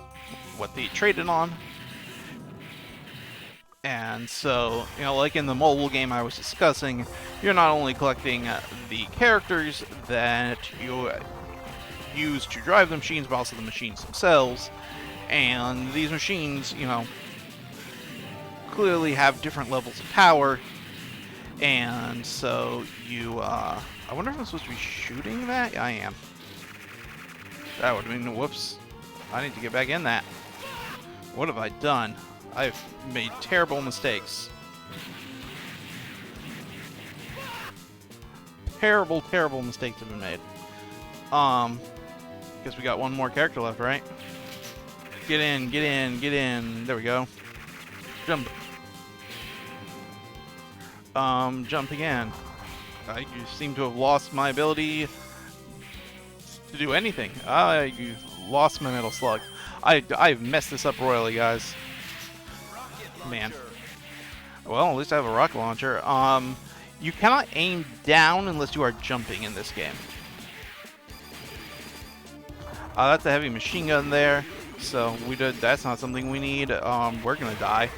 Speaker 1: what they traded on. And so, you know, like in the mobile game I was discussing, you're not only collecting the characters that you use to drive the machines, but also the machines themselves. And these machines, you know, clearly have different levels of power. And so you, I wonder if I'm supposed to be shooting that? Yeah, I am. That would mean, whoops. I need to get back in that. What have I done? I've made terrible mistakes. Terrible, terrible mistakes have been made. Guess we got one more character left, right? Get in, get in, get in. There we go. Jump. Jump again. You seem to have lost my ability to do anything. You've lost my Metal Slug. I've messed this up royally, guys. Man. Well, at least I have a rocket launcher. You cannot aim down unless you are jumping in this game. That's a heavy machine gun there. So that's not something we need. We're gonna die.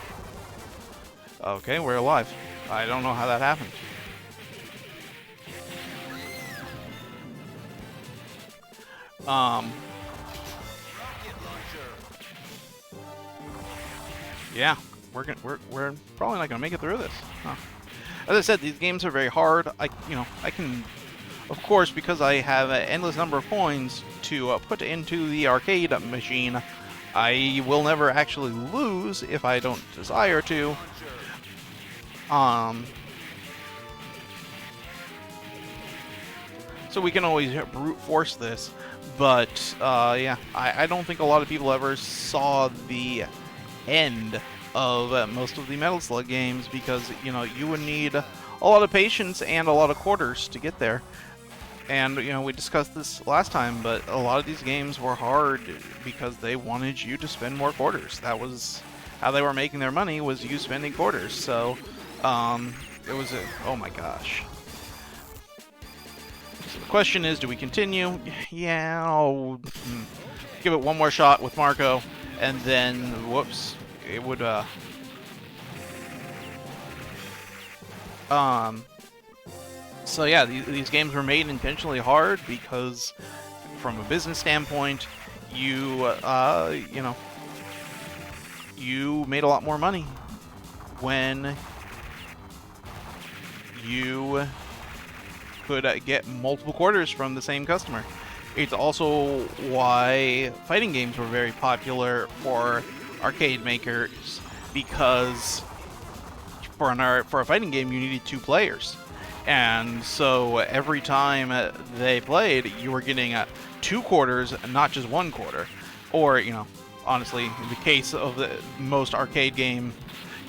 Speaker 1: Okay, we're alive. I don't know how that happened. Yeah, we're probably not gonna make it through this. Huh. As I said, these games are very hard. I can, of course, because I have an endless number of coins to put into the arcade machine, I will never actually lose if I don't desire to. So we can always brute force this, but yeah, I don't think a lot of people ever saw the end of most of the Metal Slug games because, you would need a lot of patience and a lot of quarters to get there. And, we discussed this last time, but a lot of these games were hard because they wanted you to spend more quarters. That was how they were making their money, was you spending quarters. So, it was oh my gosh. So the question is, do we continue? Yeah, I'll give it one more shot with Marco, and then, whoops, it would, so yeah, these games were made intentionally hard because, from a business standpoint, you made a lot more money when you could get multiple quarters from the same customer. It's also why fighting games were very popular for arcade makers, because for a fighting game you needed 2 players. And so every time they played, you were getting 2 quarters, not just 1 quarter. Or, honestly, in the case of the most arcade game,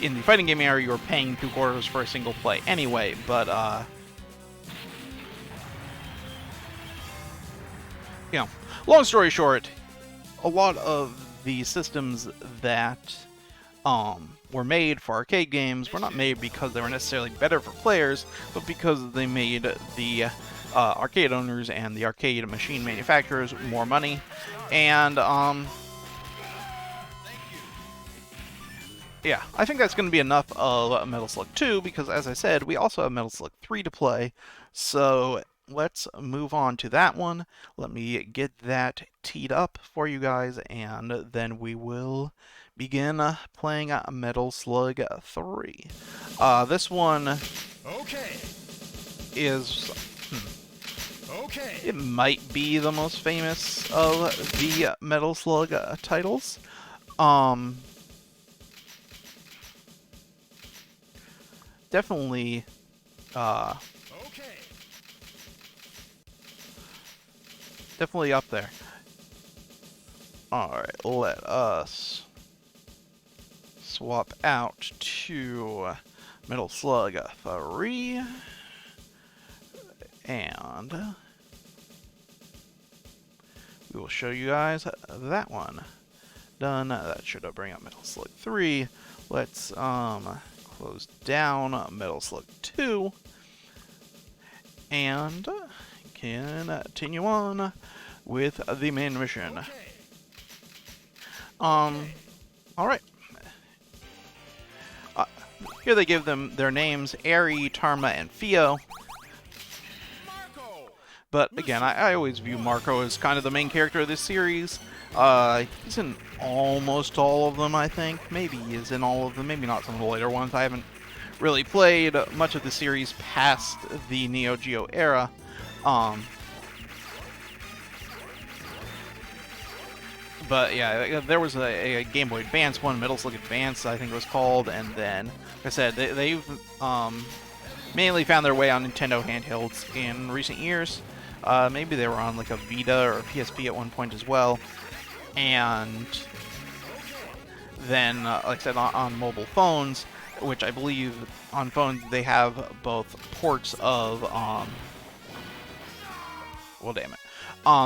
Speaker 1: in the fighting game area, you were paying 2 quarters for a single play anyway. But, long story short, a lot of the systems that were made for arcade games were not made because they were necessarily better for players, but because they made the arcade owners and the arcade machine manufacturers more money. And yeah, I think that's going to be enough of Metal Slug 2, because as I said, we also have Metal Slug 3 to play. So let's move on to that one. Let me get that teed up for you guys, and then we will begin playing Metal Slug 3. This one is... It might be the most famous of the Metal Slug titles. Definitely... definitely up there. Alright, let us swap out to Metal Slug 3. And we will show you guys that one. Done. That should bring up Metal Slug 3. Let's close down Metal Slug 2. And continue on with the main mission. Alright. Here they give them their names, Eri, Tarma, and Fio. But again, I always view Marco as kind of the main character of this series. He's in almost all of them, I think. Maybe he is in all of them, maybe not some of the later ones. I haven't really played much of the series past the Neo Geo era. But yeah, there was a Game Boy Advance one, Metal Slug Advance, I think it was called, and then, like I said, they've mainly found their way on Nintendo handhelds in recent years. Maybe they were on like a Vita or a PSP at one point as well, and then, like I said, on mobile phones, which I believe on phones they have both ports of, well, damn it.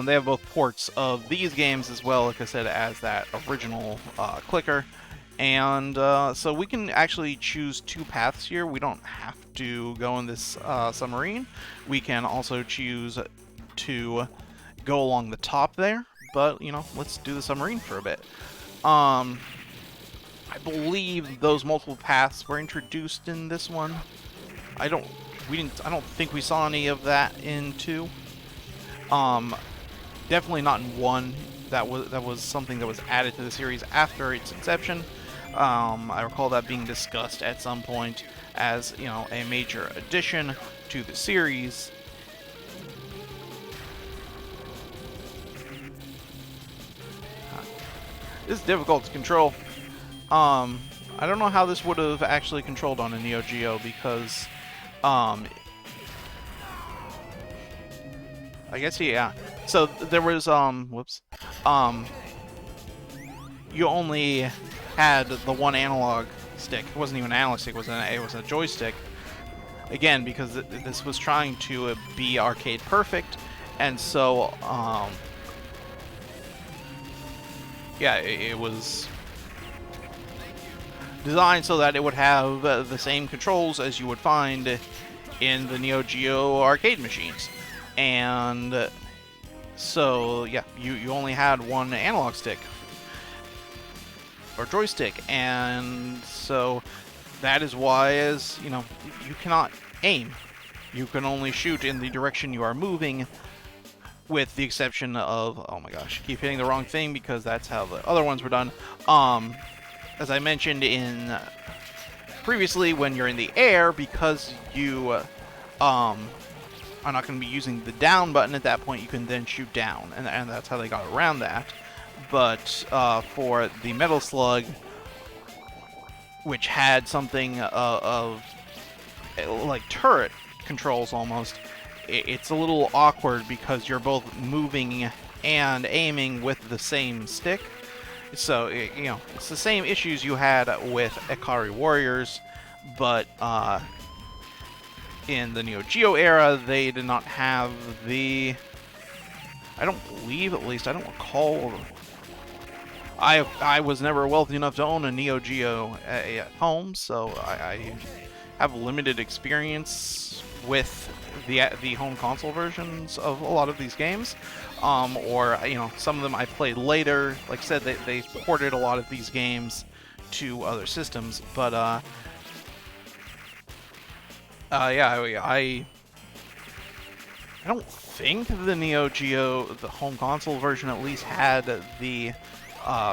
Speaker 1: They have both ports of these games as well, like I said, as that original clicker. And so we can actually choose 2 paths here. We don't have to go in this submarine. We can also choose to go along the top there, but you know, let's do the submarine for a bit. I believe those multiple paths were introduced in this one. I don't think we saw any of that in 2. Definitely not in 1. That was something that was added to the series after its inception. I recall that being discussed at some point as, you know, a major addition to the series. This is difficult to control. I don't know how this would have actually controlled on a Neo Geo because, I guess, yeah. So there was, whoops. You only had the one analog stick. It wasn't even an analog stick, it was a joystick. Again, because this was trying to be arcade perfect, and so, yeah, it was designed so that it would have the same controls as you would find in the Neo Geo arcade machines. And so, yeah, you only had one analog stick or joystick, and so that is why, as you know, you cannot aim. You can only shoot in the direction you are moving, with the exception of, oh my gosh, keep hitting the wrong thing because that's how the other ones were done. As I mentioned in previously, when you're in the air, because you are not going to be using the down button at that point, you can then shoot down, and that's how they got around that. But for the Metal Slug, which had something of like turret controls almost, it's a little awkward because you're both moving and aiming with the same stick. So, you know, it's the same issues you had with Ikari Warriors, but in the Neo Geo era, they did not have the... I don't believe, at least, I don't recall... I was never wealthy enough to own a Neo Geo at home, so I have limited experience with the home console versions of a lot of these games. Or, you know, some of them I played later. Like I said, they ported a lot of these games to other systems, but yeah, I don't think the Neo Geo, the home console version at least, had the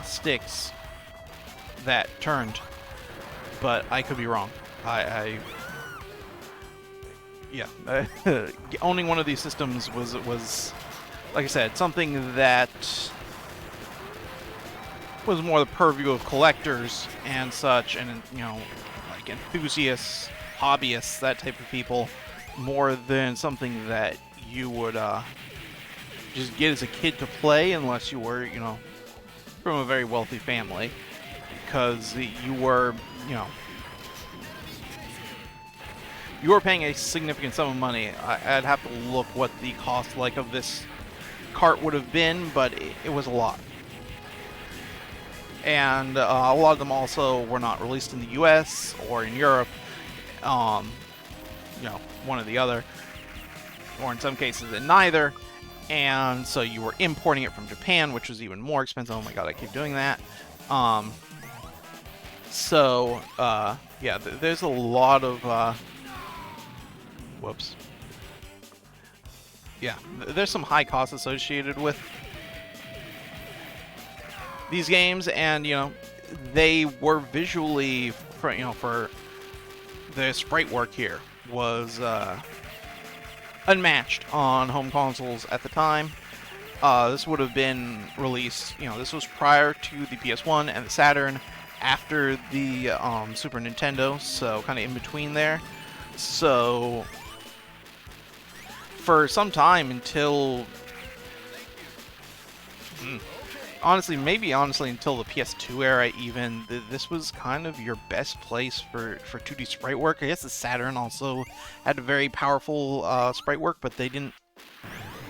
Speaker 1: sticks that turned, but I could be wrong. Yeah, owning one of these systems was, like I said, something that was more the purview of collectors and such, and, you know, like enthusiasts, hobbyists, that type of people, more than something that you would just get as a kid to play, unless you were, you know, from a very wealthy family, because you were, you know, you were paying a significant sum of money. I'd have to look what the cost like of this cart would have been, but it was a lot. And a lot of them also were not released in the US or in Europe, you know, one or the other, or in some cases in neither. And so you were importing it from Japan, which was even more expensive. Oh my god, I keep doing that. So, yeah, there's a lot of, whoops. Yeah, there's some high costs associated with these games, and, you know, they were visually, you know, for the sprite work here was, unmatched on home consoles at the time. This would have been released, you know, this was prior to the PS1 and the Saturn, after the Super Nintendo, so kind of in between there. So for some time until, honestly until the PS2 era even, this was kind of your best place for 2D sprite work. I guess the Saturn also had a very powerful sprite work, but they didn't...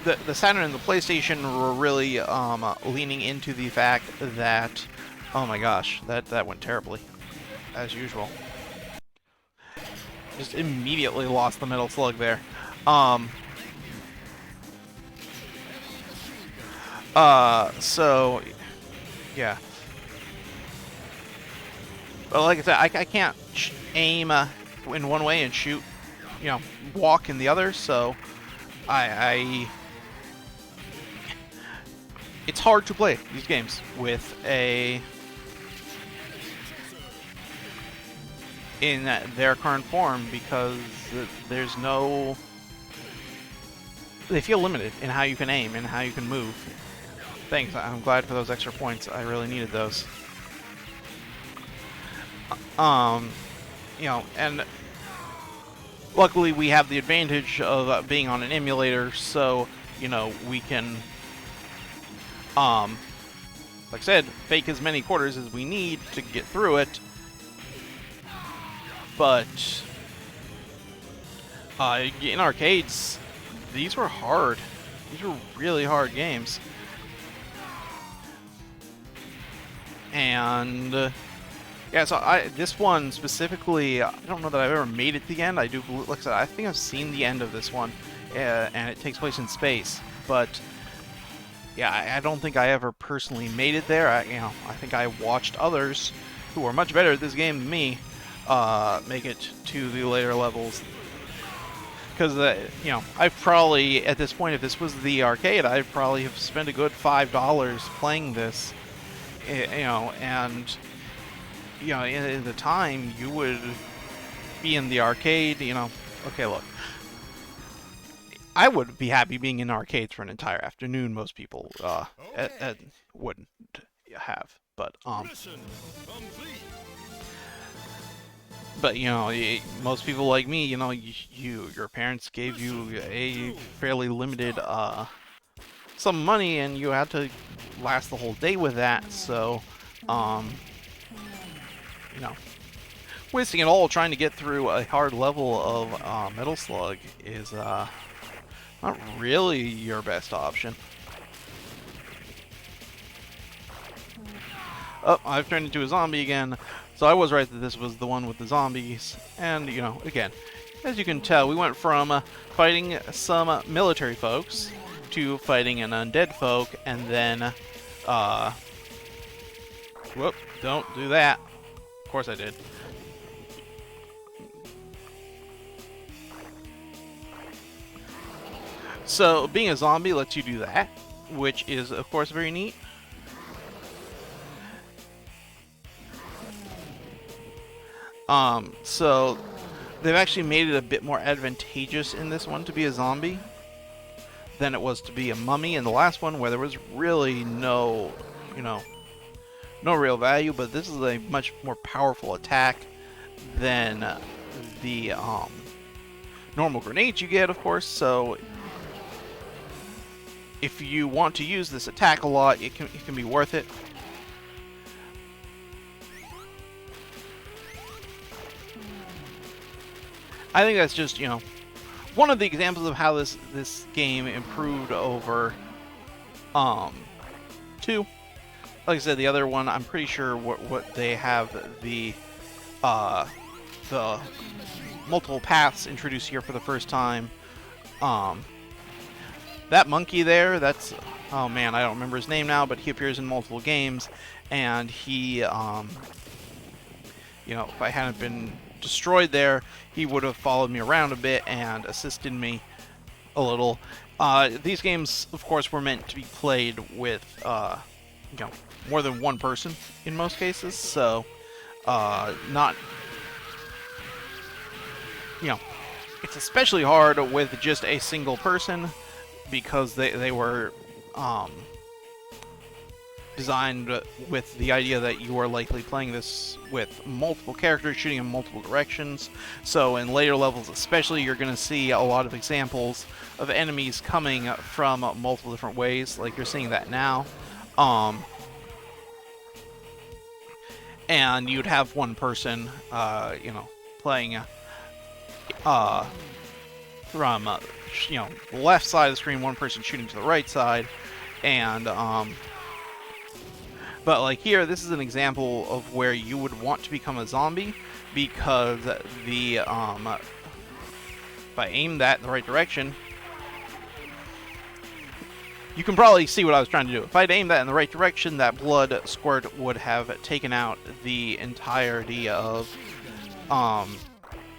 Speaker 1: The Saturn and the PlayStation were really leaning into the fact that... Oh my gosh, that went terribly, as usual. Just immediately lost the Metal Slug there. So yeah. But like I said, I can't aim in one way and shoot, walk in the other. So I it's hard to play these games with a in their current form because there's no. They feel limited in how you can aim and how you can move. Thanks. I'm glad for those extra points. I really needed those. And luckily we have the advantage of being on an emulator, so we can, like I said, fake as many quarters as we need to get through it. But in arcades, these were hard. These were really hard games. And yeah, so this one specifically, I don't know that I've ever made it to the end. I do, like I said, I think I've seen the end of this one, and it takes place in space. But yeah, I don't think I ever personally made it there. I think I watched others who are much better at this game than me make it to the later levels. Because I've probably at this point, if this was the arcade, I'd probably have spent a good $5 playing this. And in the time you would be in the arcade. Okay, look, I would be happy being in arcades for an entire afternoon. Most people wouldn't have, but
Speaker 2: Mission complete.
Speaker 1: But most people like me, your parents gave you a fairly limited sum of money, and you had to last the whole day with that. So, wasting it all trying to get through a hard level of Metal Slug is not really your best option. Oh, I've turned into a zombie again. So I was right that this was the one with the zombies. And, again, as you can tell, we went from fighting some military folks to fighting an undead folk, and then, whoop, don't do that. Of course I did. So, being a zombie lets you do that, which is, of course, very neat. So they've actually made it a bit more advantageous in this one to be a zombie than it was to be a mummy in the last one, where there was really no real value, but this is a much more powerful attack than the normal grenades you get, of course, so if you want to use this attack a lot, it can be worth it. I think that's just, one of the examples of how this game improved over 2. Like I said, the other one, I'm pretty sure what they have the multiple paths introduced here for the first time. That monkey there, that's, oh man, I don't remember his name now, but he appears in multiple games, and he, if I hadn't been destroyed there, he would have followed me around a bit and assisted me a little. These games, of course, were meant to be played with, more than one person in most cases, so, not, it's especially hard with just a single person because they were, designed with the idea that you are likely playing this with multiple characters shooting in multiple directions. So in later levels especially, you're going to see a lot of examples of enemies coming from multiple different ways, like you're seeing that now. And you'd have one person, playing from, the left side of the screen, one person shooting to the right side, and, but like here, this is an example of where you would want to become a zombie because the if I aim that in the right direction, you can probably see what I was trying to do. If I'd aimed that in the right direction, that blood squirt would have taken out the entirety of,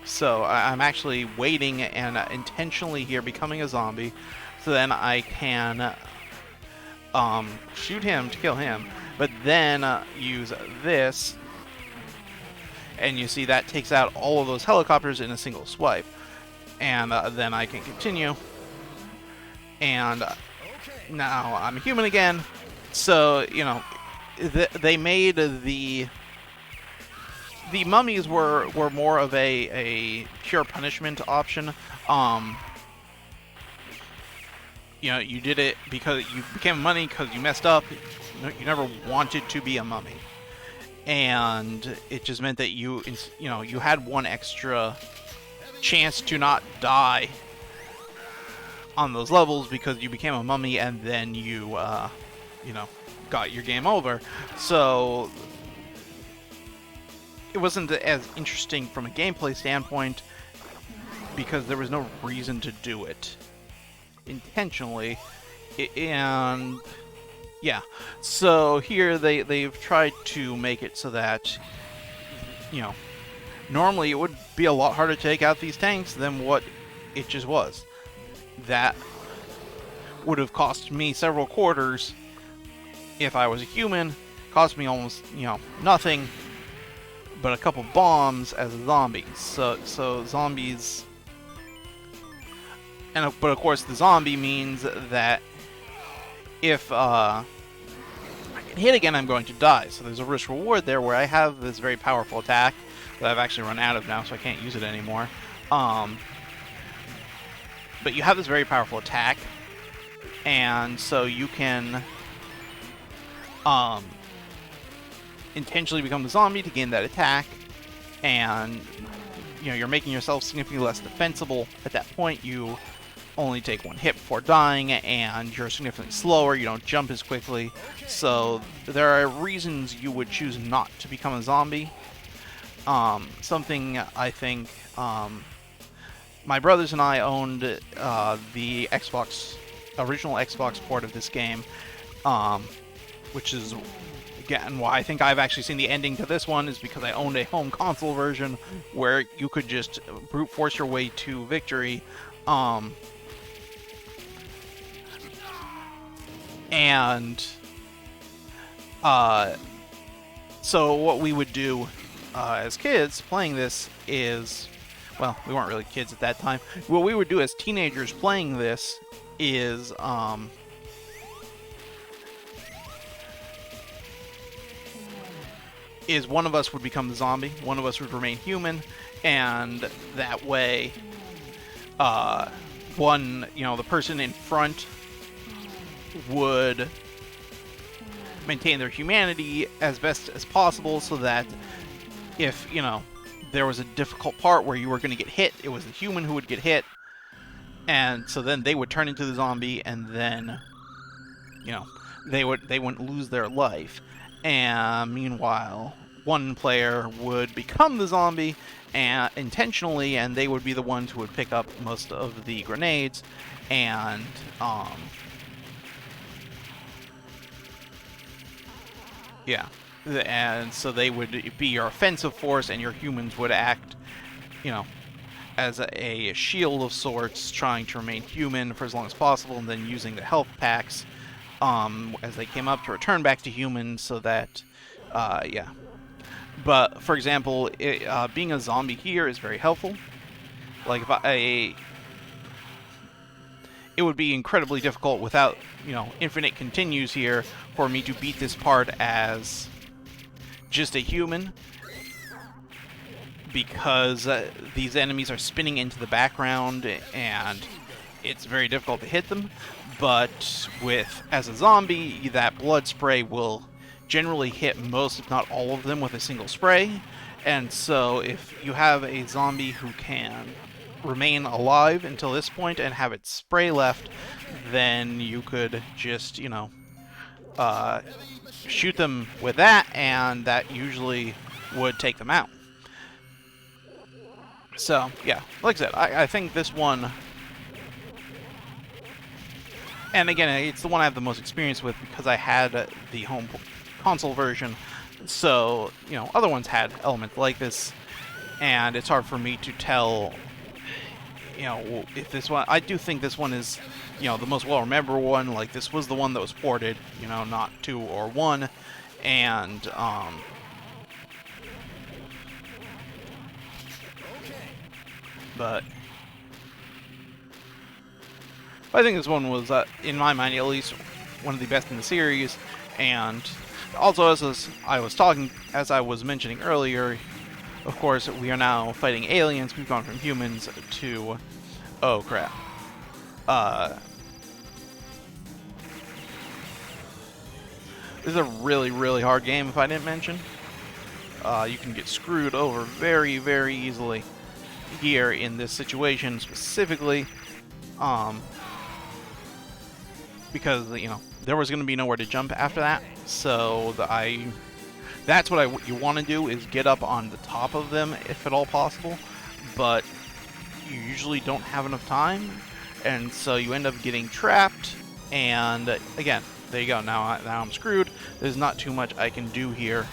Speaker 1: so I'm actually waiting and intentionally here becoming a zombie, so then I can, shoot him to kill him, but then use this, and you see that takes out all of those helicopters in a single swipe. And then I can continue, and now I'm a human again. So, you know, they made the mummies were more of a pure punishment option. You know, you did it because you became a mummy because you messed up. You never wanted to be a mummy, and it just meant that you know, you had one extra chance to not die on those levels because you became a mummy, and then you know, got your game over. So it wasn't as interesting from a gameplay standpoint because there was no reason to do it intentionally. And yeah, so here they've tried to make it so that, you know, normally it would be a lot harder to take out these tanks than what it just was. That would have cost me several quarters if I was a human, cost me almost, you know, nothing but a couple bombs as a zombie. So zombies, and but of course the zombie means that if I get hit again, I'm going to die. So there's a risk reward there where I have this very powerful attack that I've actually run out of now, so I can't use it anymore. But you have this very powerful attack, and so you can intentionally become the zombie to gain that attack, and you know, you're making yourself significantly less defensible. At that point, you only take one hit before dying, and you're significantly slower, you don't jump as quickly, so there are reasons you would choose not to become a zombie. Something I think my brothers and I owned the original Xbox port of this game, which is again why I think I've actually seen the ending to this one, is because I owned a home console version where you could just brute force your way to victory. So what we would do as kids playing this is, well, we weren't really kids at that time. What we would do as teenagers playing this is one of us would become the zombie, one of us would remain human, and that way, the person in front would maintain their humanity as best as possible, so that if, you know, there was a difficult part where you were going to get hit, it was the human who would get hit, and so then they would turn into the zombie, and then, you know, they wouldn't lose their life. And meanwhile, one player would become the zombie and intentionally, and they would be the ones who would pick up most of the grenades, and yeah. And so they would be your offensive force, and your humans would act, you know, as a shield of sorts, trying to remain human for as long as possible, and then using the health packs as they came up to return back to humans, so that, yeah. But, for example, being a zombie here is very helpful. Like, it would be incredibly difficult without, you know, infinite continues here for me to beat this part as just a human, because these enemies are spinning into the background and it's very difficult to hit them. But as a zombie, that blood spray will generally hit most, if not all of them, with a single spray. And so if you have a zombie who can remain alive until this point and have its spray left, then you could just, you know, shoot them with that, and that usually would take them out. So, yeah, like I said, I think this one And again, it's the one I have the most experience with because I had the home console version. So, you know, other ones had elements like this, and it's hard for me to tell, you know, if this one. I do think this one is, you know, the most well-remembered one. Like, this was the one that was ported, you know, not 2 or 1. And, but I think this one was, in my mind at least, one of the best in the series. And also, as I was mentioning earlier, of course, we are now fighting aliens. We've gone from humans to, oh crap. This is a really, really hard game, if I didn't mention. You can get screwed over very, very easily here in this situation specifically. Because, you know, there was going to be nowhere to jump after that. So that's what you want to do, is get up on the top of them if at all possible. But you usually don't have enough time, and so you end up getting trapped. And again, there you go. Now I'm screwed. There's not too much I can do here.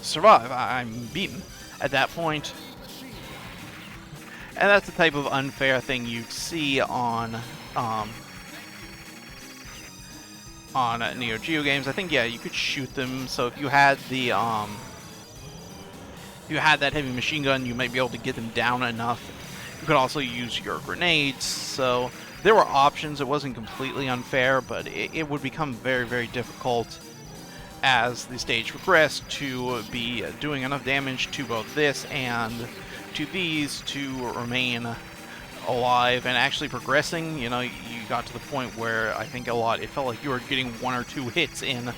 Speaker 1: Survive. I'm beaten at that point. And that's the type of unfair thing you'd see on Neo Geo games. I think, yeah, you could shoot them. So if you had the that heavy machine gun, you might be able to get them down enough. You could also use your grenades. So there were options. It wasn't completely unfair, but it would become very, very difficult as the stage progressed to be doing enough damage to both this and to these to remain alive and actually progressing. You know, you got to the point where I think it felt like you were getting 1 or 2 hits in.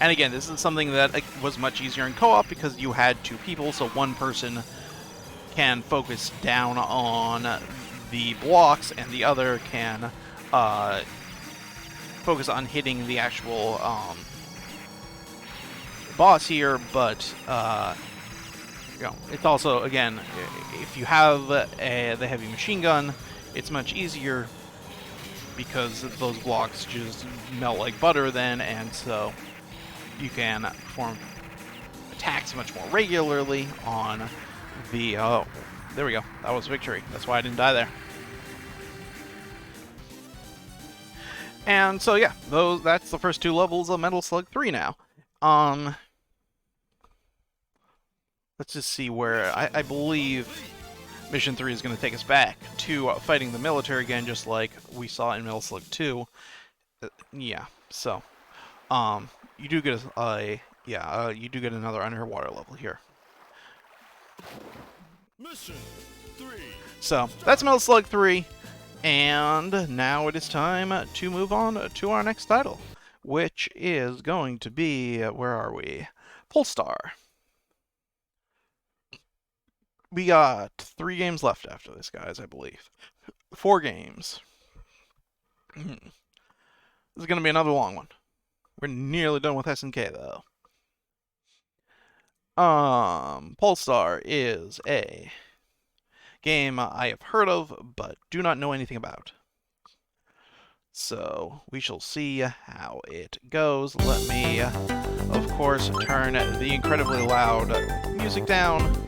Speaker 1: And again, this is something that was much easier in co-op because you had 2 people, so one person can focus down on the blocks and the other can focus on hitting the actual boss here. But you know, it's also, again, if you have the heavy machine gun, it's much easier because those blocks just melt like butter then, and so you can perform attacks much more regularly on the, there we go, that was victory. That's why I didn't die there. And so yeah, that's the first 2 levels of Metal Slug 3 now. Let's just see where, I believe Mission 3 is going to take us back to fighting the military again, just like we saw in Metal Slug 2. Yeah, so, you do get you do get another underwater level here.
Speaker 2: Mission 3.
Speaker 1: So, that's Metal Slug 3, and now it is time to move on to our next title, which is going to be, where are we? Polestar. We got 3 games left after this, guys, I believe. 4 games. This is going to be another long one. We're nearly done with SNK, though. Polestar is a game I have heard of, but do not know anything about. So, we shall see how it goes. Let me, of course, turn the incredibly loud music down.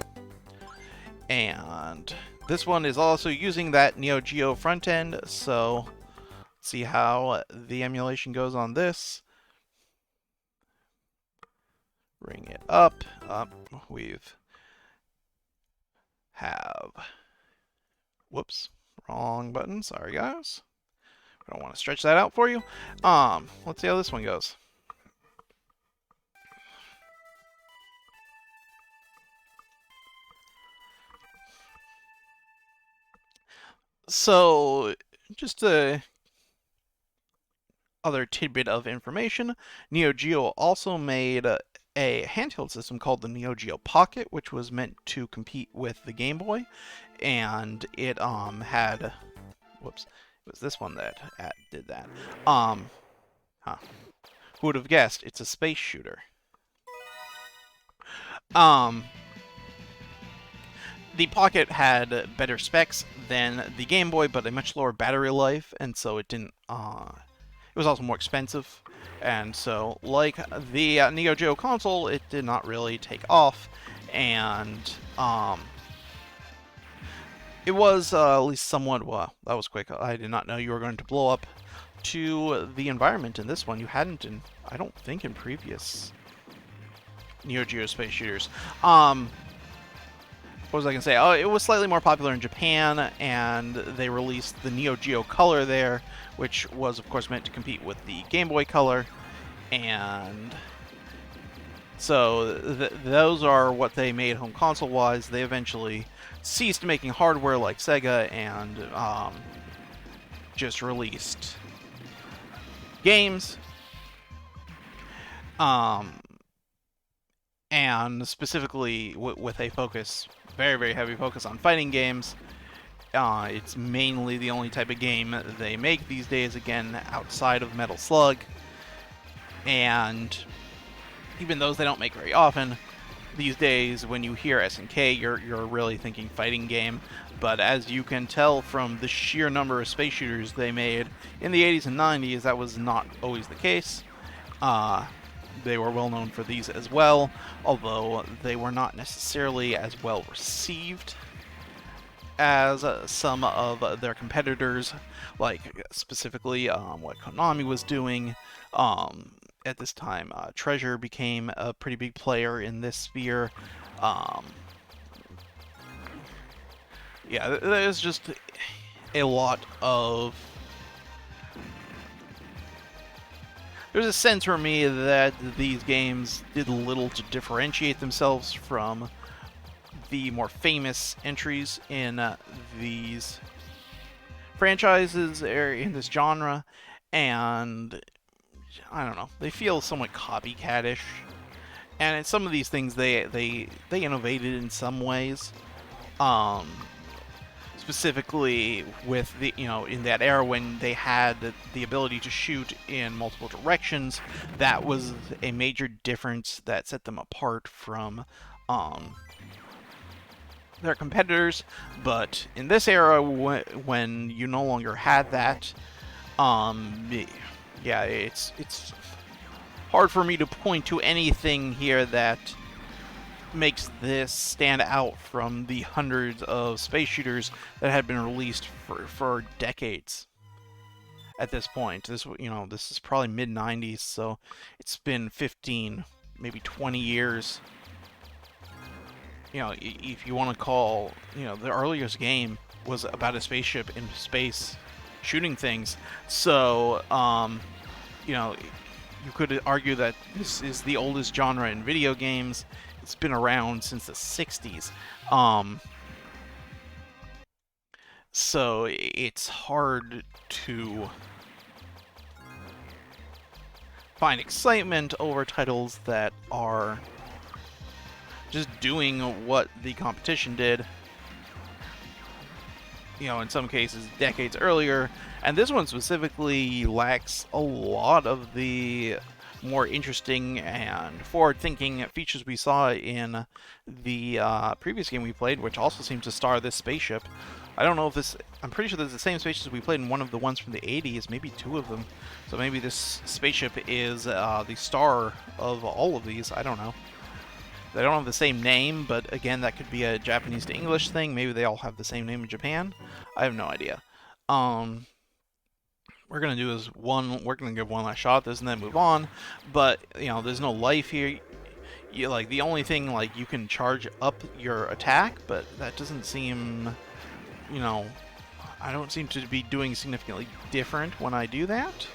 Speaker 1: And this one is also using that Neo Geo front end, so let's see how the emulation goes on this. Bring it up. Whoops, wrong button. Sorry, guys. I don't want to stretch that out for you. Let's see how this one goes. So, just a other tidbit of information. Neo Geo also made a handheld system called the Neo Geo Pocket, which was meant to compete with the Game Boy, and it had, whoops, it was this one that did that. Who would have guessed? It's a space shooter. The Pocket had better specs than the Game Boy, but a much lower battery life, and so it didn't. It was also more expensive, and so like the Neo Geo console, it did not really take off, and it was at least somewhat. Well, that was quick. I did not know you were going to blow up to the environment in this one. You hadn't in, I don't think, in previous Neo Geo space shooters. What was I going to say? Oh, it was slightly more popular in Japan, and they released the Neo Geo Color there, which was, of course, meant to compete with the Game Boy Color. And so those are what they made home console-wise. They eventually ceased making hardware like Sega and just released games. And specifically with a focus, very, very heavy focus on fighting games. It's mainly the only type of game they make these days, again, outside of Metal Slug. And even those they don't make very often, these days when you hear SNK, you're really thinking fighting game. But as you can tell from the sheer number of space shooters they made in the 80s and 90s, that was not always the case. They were well known for these as well, although they were not necessarily as well received as some of their competitors, like specifically what Konami was doing. At this time, Treasure became a pretty big player in this sphere. Yeah, there's just a lot of. There's a sense for me that these games did little to differentiate themselves from the more famous entries in these franchises or in this genre, and I don't know, they feel somewhat copycatish. And in some of these things, they innovated in some ways. Specifically with the, in that era when they had the ability to shoot in multiple directions, that was a major difference that set them apart from their competitors. But in this era, when you no longer had that, yeah, it's hard for me to point to anything here that makes this stand out from the hundreds of space shooters that had been released for decades. At this point, this is probably mid 90s, so it's been 15, maybe 20 years. If you want to call, the earliest game was about a spaceship in space shooting things. So, you could argue that this is the oldest genre in video games. It's been around since the 60s. So it's hard to find excitement over titles that are just doing what the competition did, in some cases decades earlier. And this one specifically lacks a lot of the more interesting and forward-thinking features we saw in the previous game we played, which also seems to star this spaceship. I don't know if this... I'm pretty sure there's the same spaceships we played in one of the ones from the 80s, maybe two of them. So maybe this spaceship is the star of all of these. I don't know. They don't have the same name, but again, that could be a Japanese to English thing. Maybe they all have the same name in Japan. I have no idea. We're gonna do is we're gonna give one last shot at this and then move on. But there's no life here. The only thing, you can charge up your attack, but that doesn't seem, I don't seem to be doing significantly different when I do that.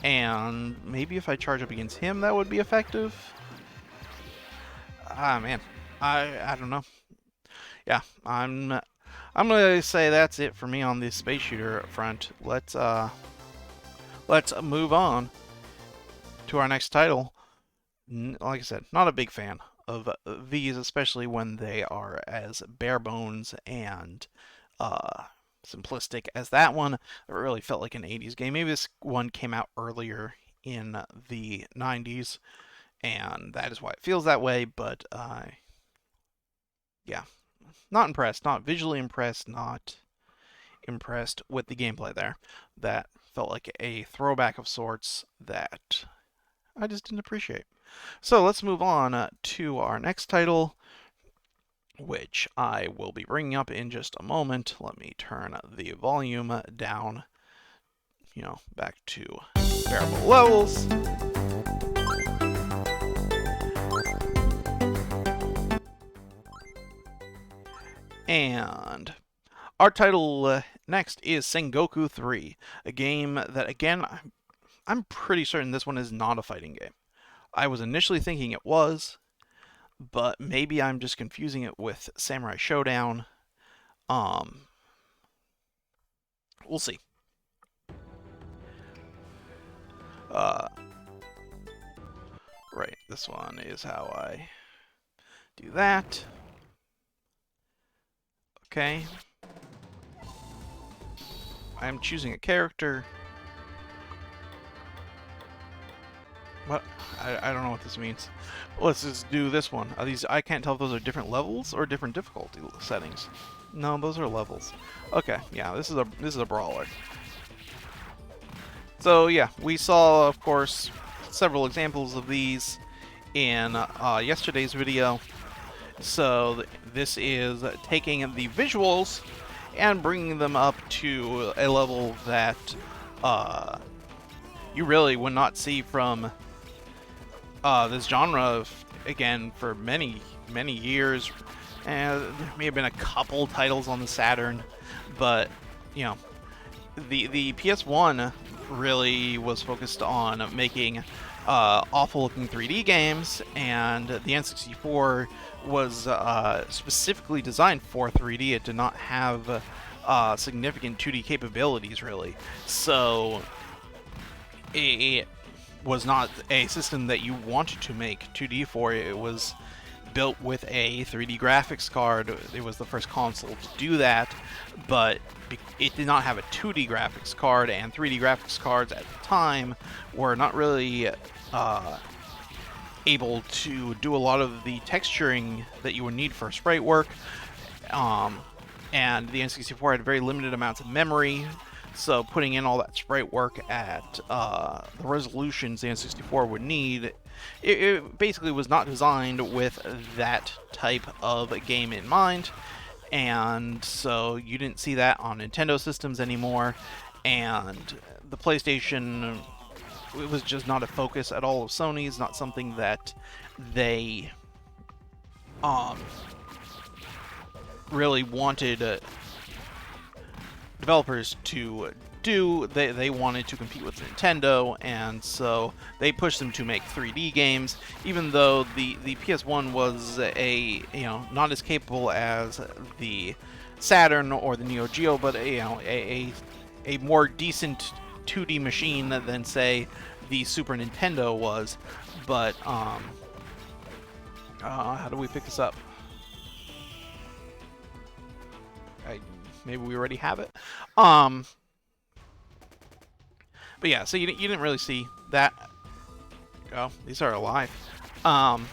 Speaker 1: And maybe if I charge up against him, that would be effective. Ah, man, I don't know. Yeah, I'm gonna say that's it for me on the space shooter front. Let's move on to our next title. Like I said, not a big fan of these, especially when they are as bare bones and simplistic as that one. It really felt like an 80s game. Maybe this one came out earlier in the 90s, and that is why it feels that way. But yeah, not impressed, not visually impressed, not impressed with the gameplay there. That felt like a throwback of sorts that I just didn't appreciate. So let's move on to our next title, which I will be bringing up in just a moment. Let me turn the volume down, back to bearable levels. And our title next is Sengoku 3, a game that, again, I'm pretty certain this one is not a fighting game. I was initially thinking it was, but maybe I'm just confusing it with Samurai Showdown. Um, we'll see. Right, this one is how I do that. Okay. I'm choosing a character. What? I don't know what this means. Let's just do this one. Are these? I can't tell if those are different levels or different difficulty settings. No, those are levels. Okay, yeah, this is a brawler. So yeah, we saw, of course, several examples of these in yesterday's video. So this is taking the visuals and bringing them up to a level that you really would not see from this genre of, again, for many years. And there may have been a couple titles on the Saturn, but the PS1 really was focused on making awful looking 3D games, and the N64 was specifically designed for 3D. It did not have significant 2D capabilities, really. So it was not a system that you wanted to make 2D for. It was built with a 3D graphics card. It was the first console to do that, but it did not have a 2D graphics card, and 3D graphics cards at the time were not really able to do a lot of the texturing that you would need for sprite work. And the N64 had very limited amounts of memory, so putting in all that sprite work at the resolutions the N64 would need, it basically was not designed with that type of game in mind. And so you didn't see that on Nintendo systems anymore, and the PlayStation, it was just not a focus at all of Sony's, not something that they really wanted developers to do. They wanted to compete with Nintendo, and so they pushed them to make 3D games, even though the PS1 was not as capable as the Saturn or the Neo Geo, but a more decent 2D machine than, say, the Super Nintendo was. But how do we pick this up? Maybe we already have it. But yeah, so you didn't really see that. Oh, these are alive. On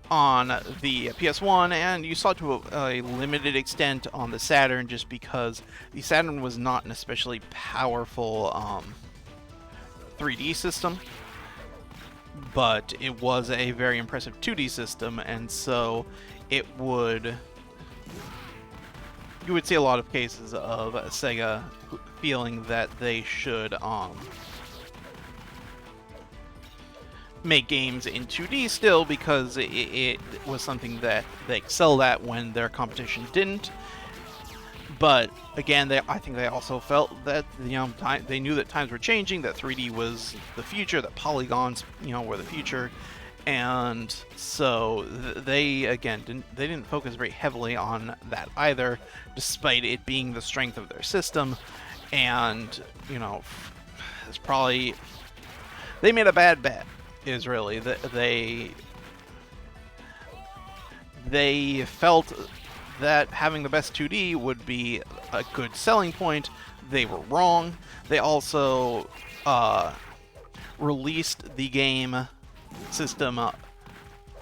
Speaker 1: the PS1, and you saw it to a limited extent on the Saturn, just because the Saturn was not an especially powerful 3D system, but it was a very impressive 2D system, and so you would see a lot of cases of Sega feeling that they should make games in 2D still, because it was something that they excelled at when their competition didn't. But again, I think they also felt that they knew that times were changing, that 3D was the future, that polygons were the future. And so they, again, didn't focus very heavily on that either, despite it being the strength of their system. And it's probably, they made a bad bet, is really that they felt that having the best 2D would be a good selling point. They were wrong. They also released the game system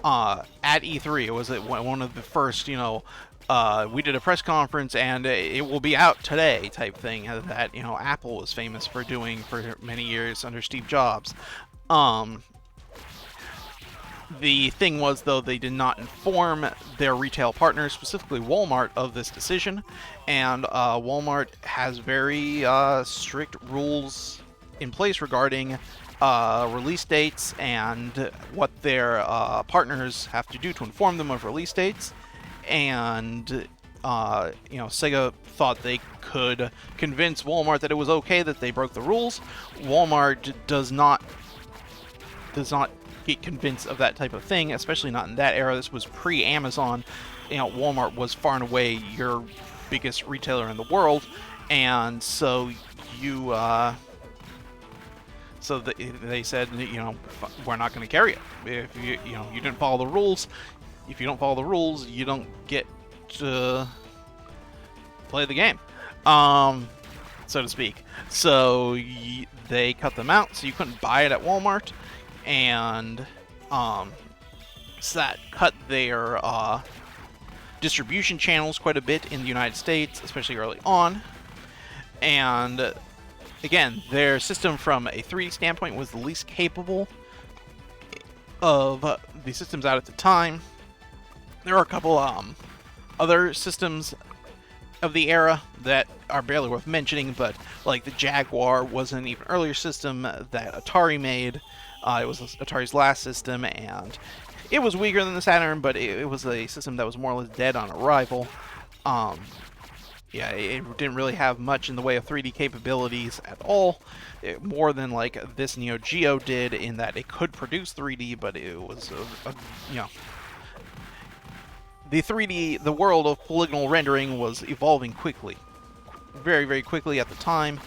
Speaker 1: at E3. It was one of the first, we did a press conference and it will be out today type thing that, Apple was famous for doing for many years under Steve Jobs. The thing was, though, they did not inform their retail partners, specifically Walmart, of this decision, and Walmart has very strict rules in place regarding release dates and what their partners have to do to inform them of release dates. And Sega thought they could convince Walmart that it was okay that they broke the rules. Walmart does not get convinced of that type of thing, especially not in that era. This was pre-Amazon. Walmart was far and away your biggest retailer in the world, and so they said, we're not going to carry it if you didn't follow the rules. If you don't follow the rules, you don't get to play the game, so to speak. So they cut them out, so you couldn't buy it at Walmart. And so that cut their distribution channels quite a bit in the United States, especially early on. And again, their system from a 3D standpoint was the least capable of the systems out at the time. There are a couple other systems of the era that are barely worth mentioning, but like the Jaguar was an even earlier system that Atari made. It was Atari's last system, and it was weaker than the Saturn, but it was a system that was more or less dead on arrival. It didn't really have much in the way of 3D capabilities at all, more than like this Neo Geo did, in that it could produce 3D, but it was the world of polygonal rendering was evolving quickly, very, very quickly at the time,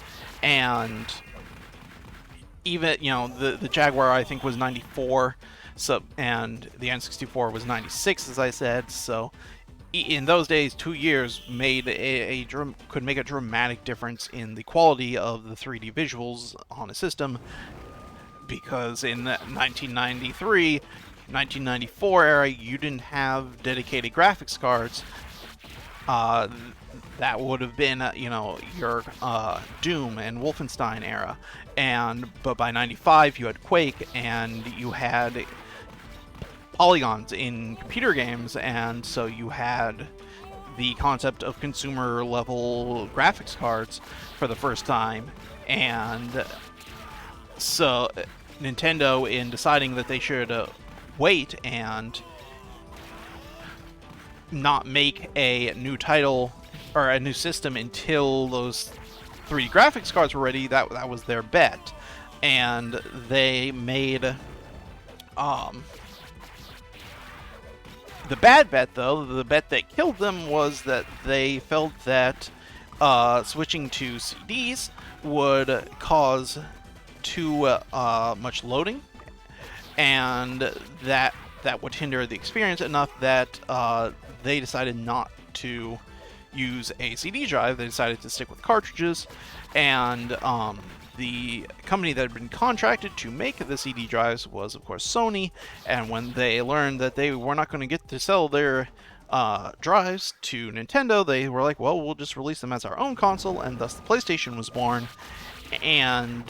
Speaker 1: and even, the Jaguar, I think, was 94, and the N64 was 96, as I said, so in those days, 2 years could make a dramatic difference in the quality of the 3D visuals on a system, because in 1993, 1994 era, you didn't have dedicated graphics cards. That would have been, your Doom and Wolfenstein era, but by 95 you had Quake, and you had polygons in computer games, and so you had the concept of consumer level graphics cards for the first time. And so Nintendo, in deciding that they should wait and not make a new title or a new system until those 3D graphics cards were ready, that was their bet. And they made the bad bet, though, the bet that killed them, was that they felt that switching to CDs would cause too much loading, and that would hinder the experience enough that they decided not to use a CD drive. They decided to stick with cartridges, and the company that had been contracted to make the CD drives was, of course, Sony. And when they learned that they were not going to get to sell their drives to Nintendo, they were like, well, we'll just release them as our own console, and thus the PlayStation was born. And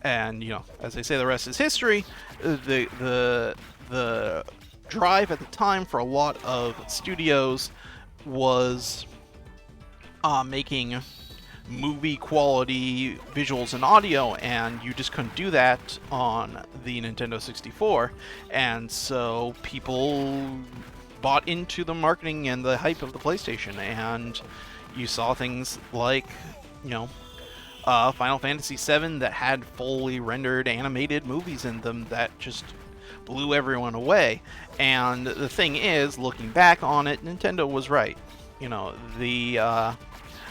Speaker 1: as they say, the rest is history. The drive at the time for a lot of studios was making movie quality visuals and audio, and you just couldn't do that on the Nintendo 64. And so people bought into the marketing and the hype of the PlayStation, and you saw things like, Final Fantasy VII that had fully rendered animated movies in them that just blew everyone away. And the thing is, looking back on it, Nintendo was right.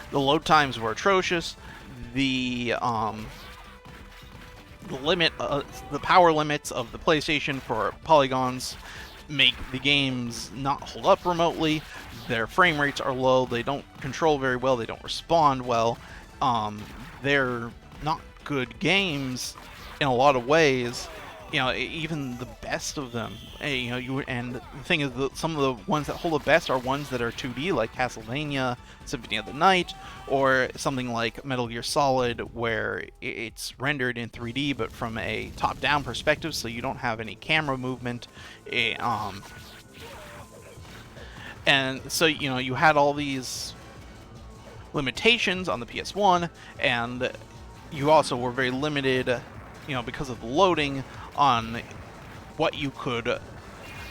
Speaker 1: The load times were atrocious. The power limits of the PlayStation for polygons make the games not hold up remotely. Their frame rates are low. They don't control very well. They don't respond well. They're not good games in a lot of ways. even the best of them, and the thing is, some of the ones that hold the best are ones that are 2D, like Castlevania, Symphony of the Night, or something like Metal Gear Solid, where it's rendered in 3D, but from a top-down perspective, so you don't have any camera movement. And so, you had all these limitations on the PS1, and you also were very limited, because of the loading on what you could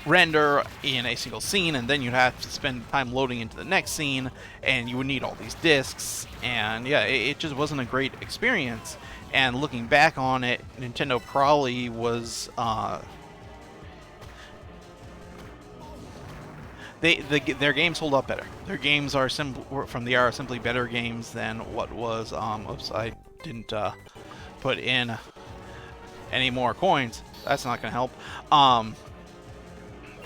Speaker 1: render in a single scene, and then you'd have to spend time loading into the next scene, and you would need all these discs, and yeah, it just wasn't a great experience. And looking back on it, Nintendo probably was their games hold up better. Their games are from the era simply better games than what was. Oops, I didn't put in any more coins. That's not going to help.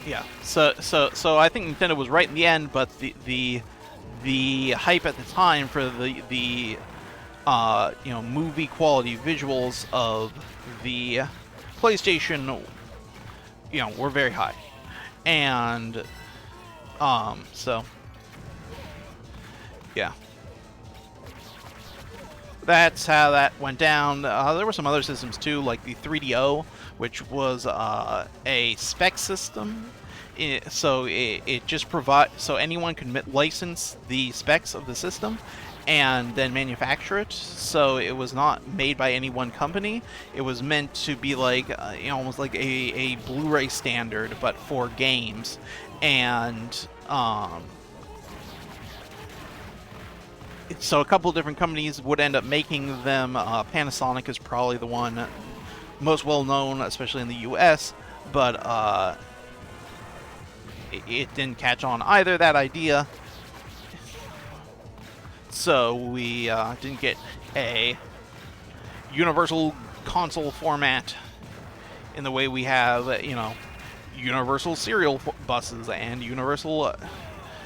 Speaker 1: Yeah. So I think Nintendo was right in the end, but the hype at the time for the movie quality visuals of the PlayStation, were very high, and so yeah. That's how that went down. There were some other systems too, like the 3DO, which was a spec system. It just so anyone could license the specs of the system and then manufacture it. So it was not made by any one company. It was meant to be like almost like a Blu-ray standard, but for games. And so a couple of different companies would end up making them. Panasonic is probably the one most well known, especially in the US, but it didn't catch on either, that idea. So we didn't get a universal console format in the way we have, universal serial buses and universal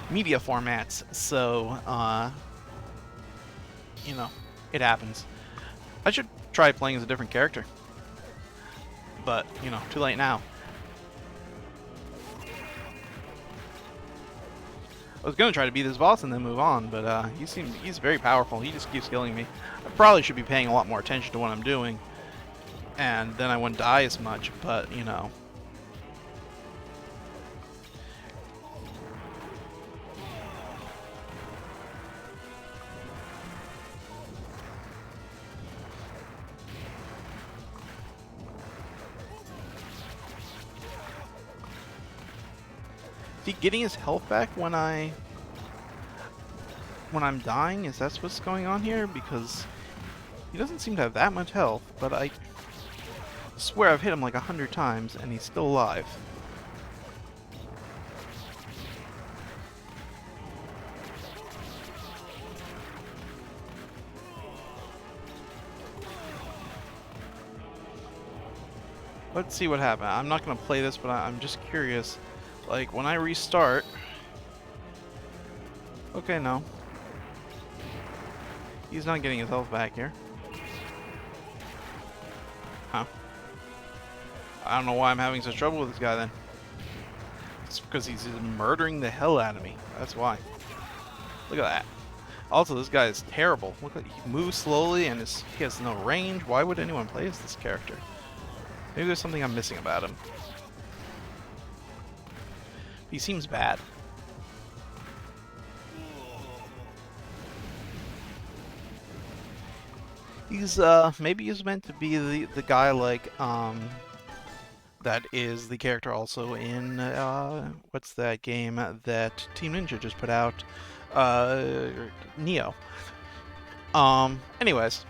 Speaker 1: media formats. So, it happens. I should try playing as a different character. But, too late now. I was going to try to beat this boss and then move on, but he's very powerful. He just keeps killing me. I probably should be paying a lot more attention to what I'm doing, and then I wouldn't die as much, but, Is he getting his health back when I'm dying? Is that what's going on here? Because he doesn't seem to have that much health, but I swear I've hit him like 100 times and he's still alive. Let's see what happened. I'm not going to play this, but I'm just curious. Like, when I restart... Okay, no. He's not getting his health back here. Huh. I don't know why I'm having such trouble with this guy, then. It's because he's murdering the hell out of me. That's why. Look at that. Also, this guy is terrible. Look, he moves slowly and he has no range. Why would anyone play as this character? Maybe there's something I'm missing about him. He seems bad. He's maybe he's meant to be the guy like that is the character also in what's that game that Team Ninja just put out, Neo. Anyways,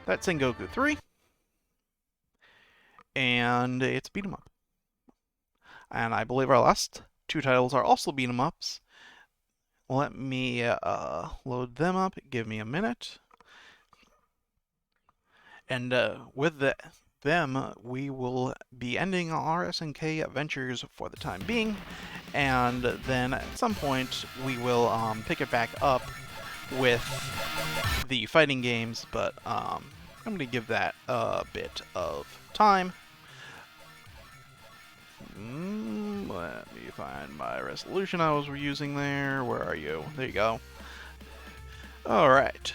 Speaker 1: that's Sengoku 3, and it's beat 'em up. And I believe our last two titles are also beat 'em ups. Let me load them up. Give me a minute. And with them, we will be ending our SNK adventures for the time being. And then at some point, we will pick it back up with the fighting games. But I'm going to give that a bit of time. Let me find my resolution I was using there. Where are you? There you go. Alright.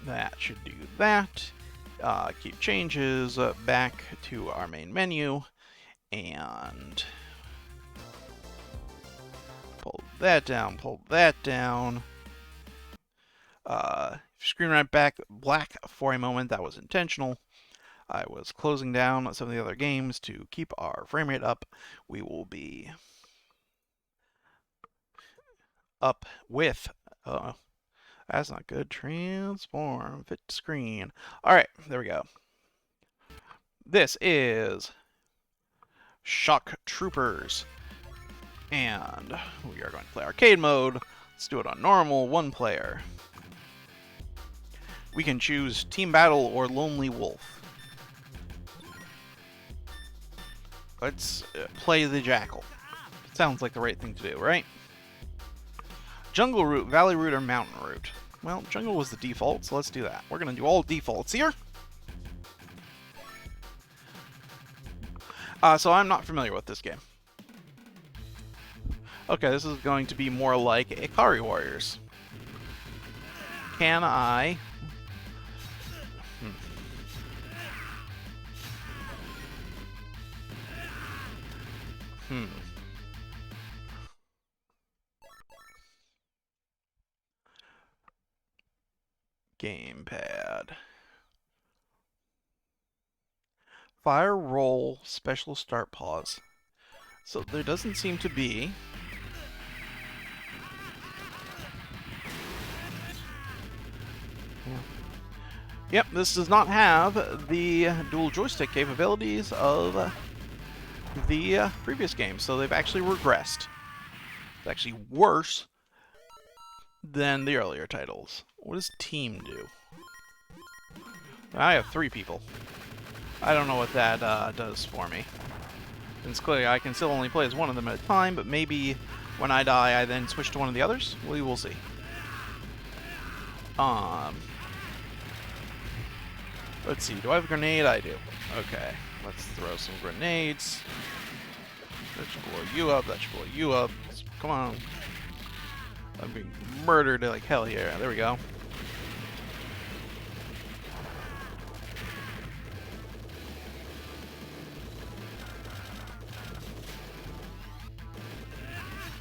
Speaker 1: That should do that. Keep changes back to our main menu. And pull that down, pull that down. Screen right back black for a moment. That was intentional. I was closing down some of the other games to keep our frame rate up. We will be up with, that's not good, transform, fit screen. Alright, there we go. This is Shock Troopers. And we are going to play arcade mode. Let's do it on normal, one player. We can choose Team Battle or Lonely Wolf. Let's play the Jackal. Sounds like the right thing to do, right? Jungle route, valley route, or mountain route? Well, jungle was the default, so let's do that. We're going to do all defaults here. So I'm not familiar with this game. Okay, this is going to be more like Ikari Warriors. Can I... Gamepad. Fire, roll, special start, pause. So there doesn't seem to be... Yep, this does not have the dual joystick capabilities of the previous game, so they've actually regressed. It's actually worse than the earlier titles. What does team do? I have 3 people. I don't know what that does for me. Since clearly I can still only play as one of them at a time, but maybe when I die I then switch to one of the others? We will see. Let's see, do I have a grenade? I do. Okay, let's throw some grenades. That should blow you up, that should blow you up. Come on. I'm being murdered like hell here. There we go.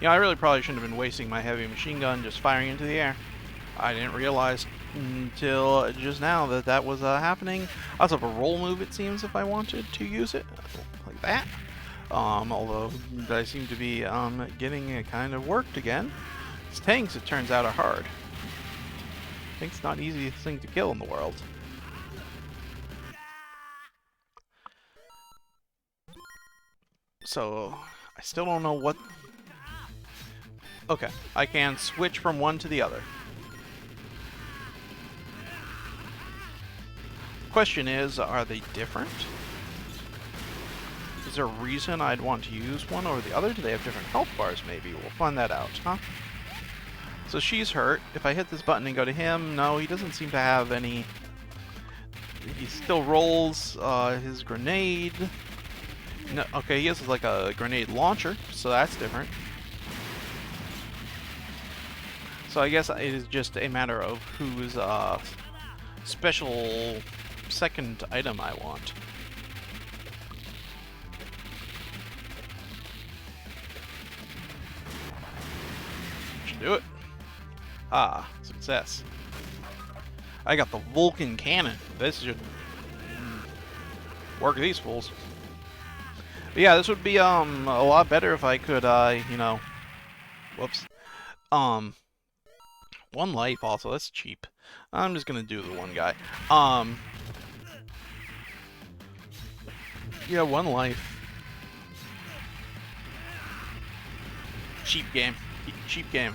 Speaker 1: Yeah, I really probably shouldn't have been wasting my heavy machine gun just firing into the air. I didn't realize until just now that that was happening. I also have a roll move, it seems, if I wanted to use it. Like that. Although I seem to be getting it kind of worked again. These tanks, it turns out, are hard. Tank's not the easiest thing to kill in the world. So, I still don't know what... Okay, I can switch from one to the other. The question is, are they different? Is there a reason I'd want to use one over the other? Do they have different health bars, maybe? We'll find that out, huh? So she's hurt. If I hit this button and go to him, no, he doesn't seem to have any... He still rolls his grenade. No, okay, he has like a grenade launcher, so that's different. So I guess it is just a matter of whose special second item I want. Should do it. Ah, success. I got the Vulcan cannon. This should work these fools. But yeah, this would be a lot better if I could you know, whoops. One life also, that's cheap. I'm just gonna do the one guy. Yeah, one life. Cheap game. Cheap game.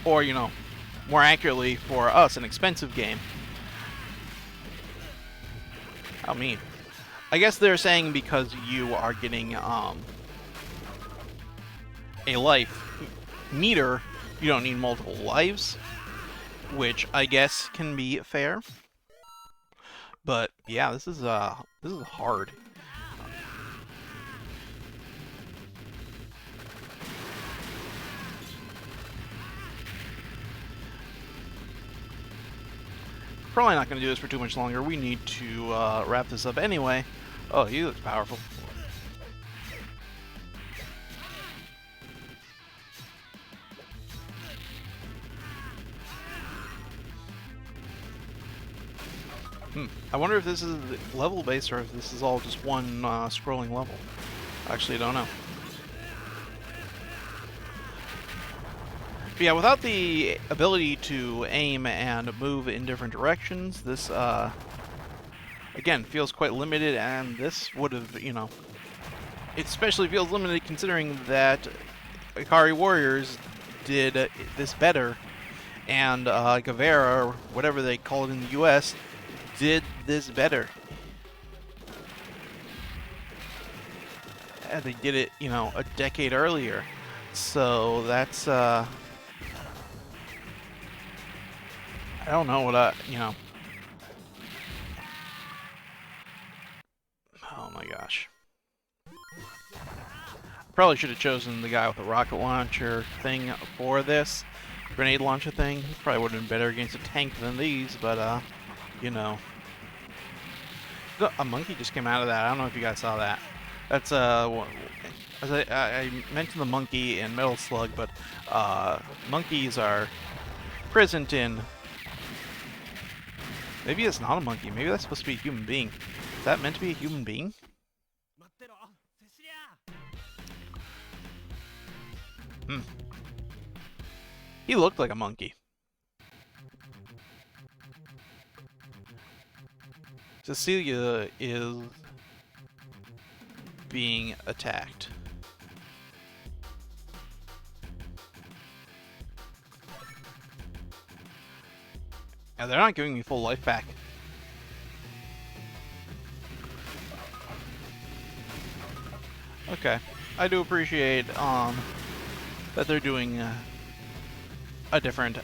Speaker 1: Or, you know, more accurately for us, an expensive game. I mean, I guess they're saying because you are getting a life meter, you don't need multiple lives, which I guess can be fair. But yeah, this is hard. Probably not going to do this for too much longer. We need to wrap this up anyway. Oh, he looks powerful. I wonder if this is level based or if this is all just one scrolling level. Actually, I don't know. But yeah, without the ability to aim and move in different directions, this again feels quite limited, and this would have, you know, it especially feels limited considering that Ikari Warriors did this better, and Gavera, or whatever they call it in the US, did this better. And they did it, you know, a decade earlier. So that's, I don't know what you know. Oh my gosh. Probably should have chosen the guy with the rocket launcher thing for this. Grenade launcher thing. Probably would have been better against a tank than these, but, you know. A monkey just came out of that. I don't know if you guys saw that. That's, as I mentioned the monkey in Metal Slug, but, monkeys are present in... Maybe it's not a monkey. Maybe that's supposed to be a human being. Is that meant to be a human being? He looked like a monkey. Cecilia is being attacked. And they're not giving me full life back. Okay. I do appreciate that they're doing a different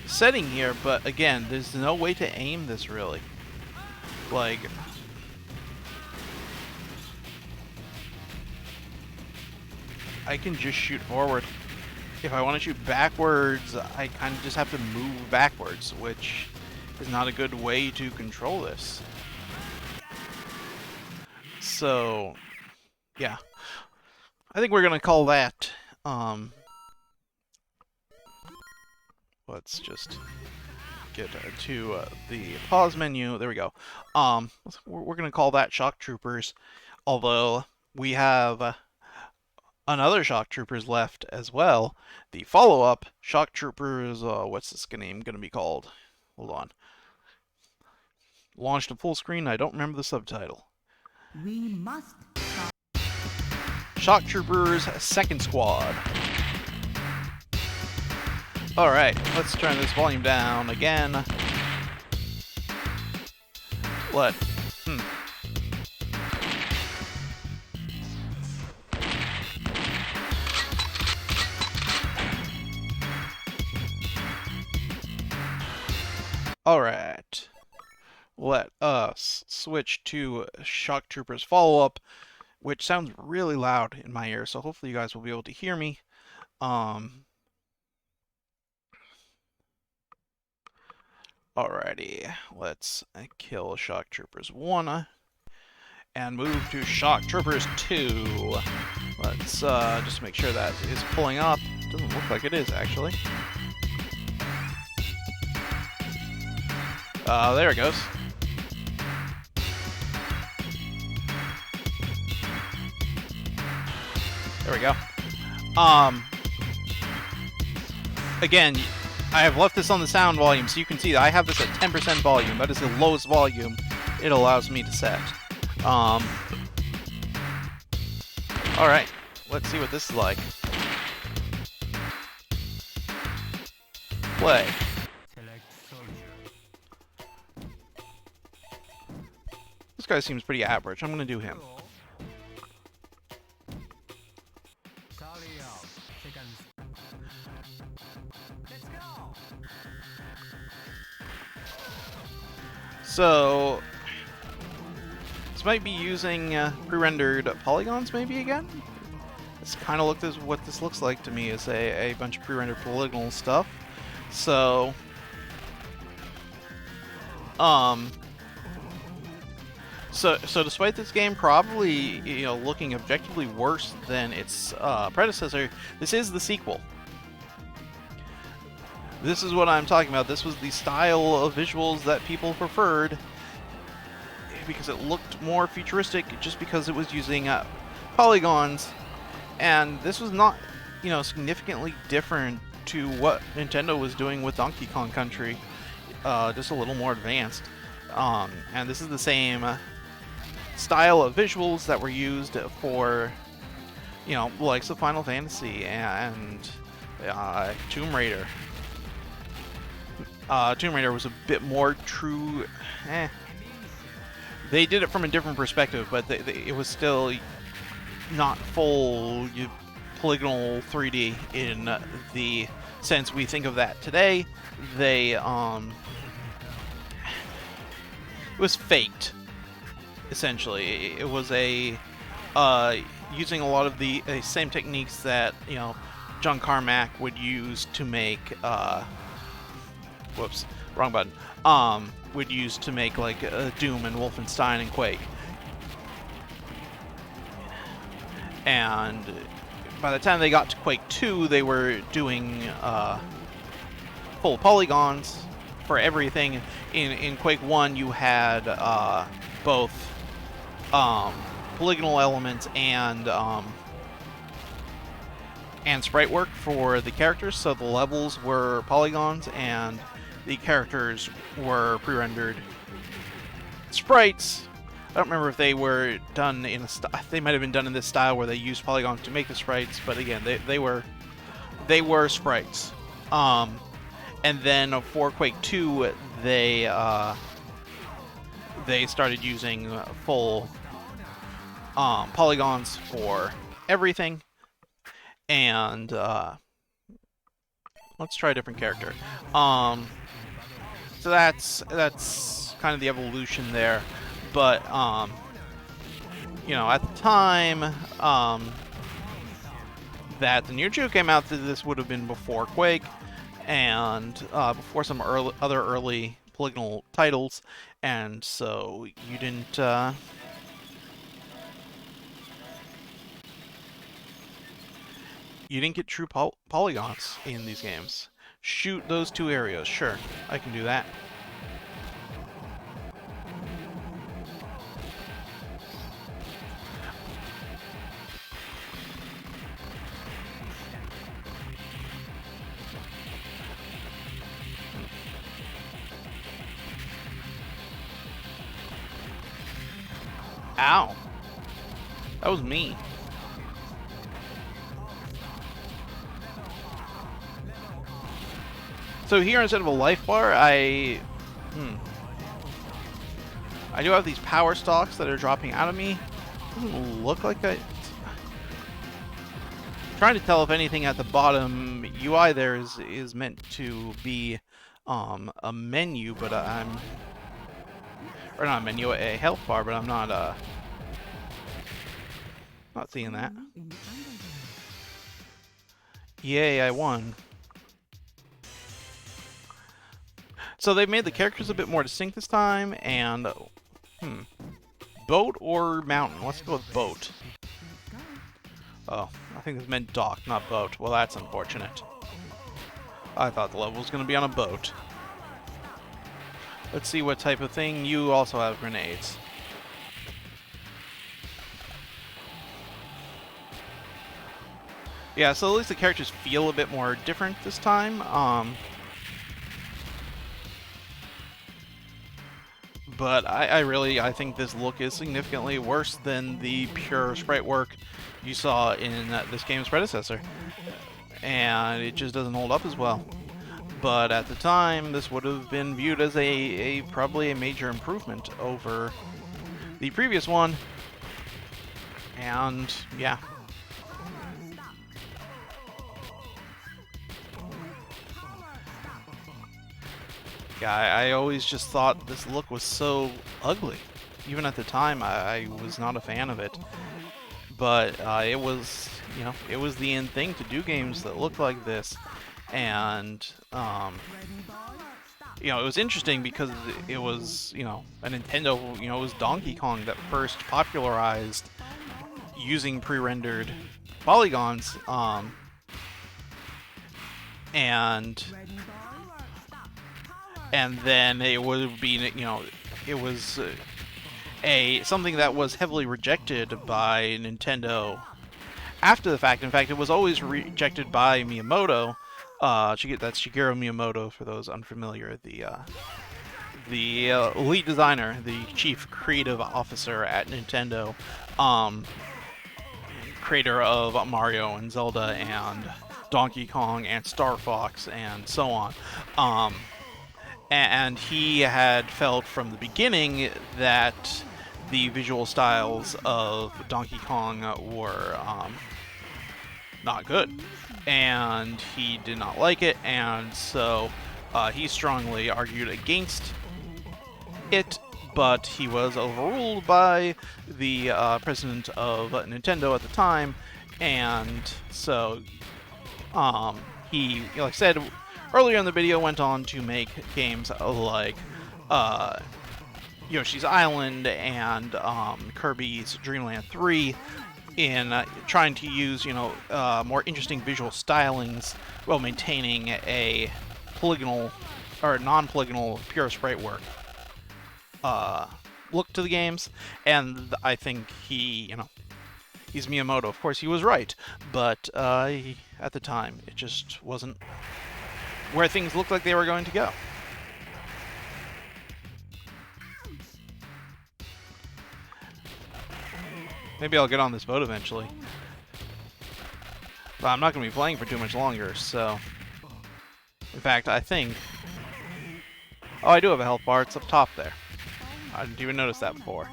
Speaker 1: setting here, but again, there's no way to aim this really. Like, I can just shoot forward. If I want to shoot backwards, I kind of just have to move backwards, which is not a good way to control this. So, yeah. I think we're going to call that, let's just get to the pause menu. There we go. We're going to call that Shock Troopers, although we have another Shock Troopers left as well. The follow-up, Shock Troopers, what's this name going to be called? Hold on. Launched to full screen, I don't remember the subtitle.
Speaker 5: We must
Speaker 1: Shock Troopers Second Squad. Alright, let's turn this volume down again. What? Alright. Let us switch to Shock Troopers Follow-Up, which sounds really loud in my ear, so hopefully you guys will be able to hear me. Alrighty, let's kill Shock Troopers 1 and move to Shock Troopers 2. Let's just make sure that is pulling up. Doesn't look like it is, actually. There it goes. There we go. Again, I have left this on the sound volume, so you can see that I have this at 10% volume. That is the lowest volume it allows me to set. Alright, let's see what this is like. Play. This guy seems pretty average. I'm gonna do him. So this might be using pre-rendered polygons maybe again. This kind of looked as what this looks like to me is a bunch of pre-rendered polygonal stuff. So So despite this game probably, looking objectively worse than its predecessor, this is the sequel. This is what I'm talking about. This was the style of visuals that people preferred because it looked more futuristic just because it was using polygons, and this was not, significantly different to what Nintendo was doing with Donkey Kong Country, just a little more advanced. And this is the same style of visuals that were used for, likes of Final Fantasy and Tomb Raider. Tomb Raider was a bit more true. They did it from a different perspective, but it was still not full polygonal 3D in the sense we think of that today. It was faked, essentially. It was using a lot of the same techniques that John Carmack would use to make whoops, wrong button. Would use to make like Doom and Wolfenstein and Quake. And by the time they got to Quake 2, they were doing full polygons for everything. In Quake 1, you had both polygonal elements and sprite work for the characters, so the levels were polygons and the characters were pre-rendered sprites. I don't remember if they were done in they might have been done in this style where they used polygons to make the sprites, but again, they were sprites. And then for Quake 2, they started using full polygons for everything. And let's try a different character. So that's kind of the evolution there. But at the time that the Neo Geo came out, this would have been before Quake and before some other early polygonal titles, and so you didn't. You didn't get true polygons in these games. Shoot those two areas. Sure, I can do that. Ow. That was me. So here, instead of a life bar, I do have these power stalks that are dropping out of me. Doesn't look like I'm trying to tell if anything at the bottom UI there is meant to be a menu, but or not a menu, a health bar, but I'm not seeing that. Yay, I won. So they've made the characters a bit more distinct this time, and boat or mountain? Let's go with boat. Oh, I think this meant dock, not boat. Well, that's unfortunate. I thought the level was going to be on a boat. Let's see what type of thing. You also have grenades. Yeah, so at least the characters feel a bit more different this time. But I think this look is significantly worse than the pure sprite work you saw in this game's predecessor. And it just doesn't hold up as well. But at the time, this would have been viewed as probably a major improvement over the previous one. And yeah. Yeah, I always just thought this look was so ugly. Even at the time, I was not a fan of it. But it was, it was the in thing to do games that looked like this. And, it was interesting because it was, a Nintendo, it was Donkey Kong that first popularized using pre-rendered polygons, and then it would be, it was something that was heavily rejected by Nintendo after the fact. In fact, it was always rejected by Miyamoto. That's Shigeru Miyamoto, for those unfamiliar, the lead designer, the chief creative officer at Nintendo, creator of Mario and Zelda and Donkey Kong and Star Fox and so on. And he had felt from the beginning that the visual styles of Donkey Kong were not good, and he did not like it, and so he strongly argued against it, but he was overruled by the president of Nintendo at the time, and so he, like I said earlier in the video, went on to make games like Yoshi's Island and Kirby's Dream Land 3, in trying to use, more interesting visual stylings while maintaining a polygonal or non-polygonal pure sprite work look to the games. And I think he's Miyamoto. Of course, he was right, but at the time, it just wasn't where things looked like they were going to go. Maybe I'll get on this boat eventually. But I'm not going to be playing for too much longer, so... In fact, I think... Oh, I do have a health bar. It's up top there. I didn't even notice that before.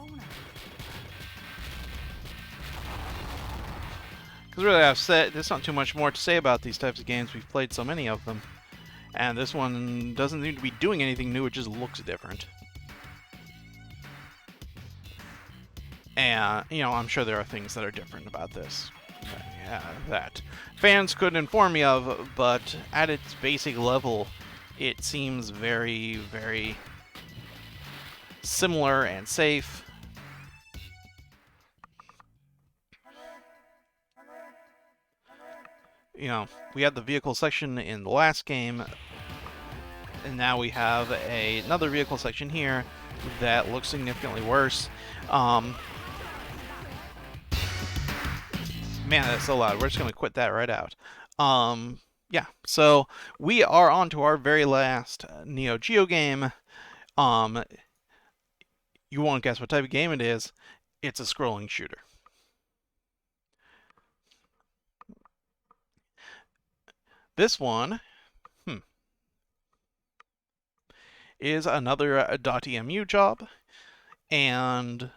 Speaker 1: Because really, there's not too much more to say about these types of games. We've played so many of them. And this one doesn't seem to be doing anything new. It just looks different. And, I'm sure there are things that are different about this that fans could inform me of, but at its basic level, it seems very, very similar and safe. We had the vehicle section in the last game, and now we have another vehicle section here that looks significantly worse. Man, that's so loud. We're just going to quit that right out. Yeah, so we are on to our very last Neo Geo game. You won't guess what type of game it is. It's a scrolling shooter. This one is another .emu job, and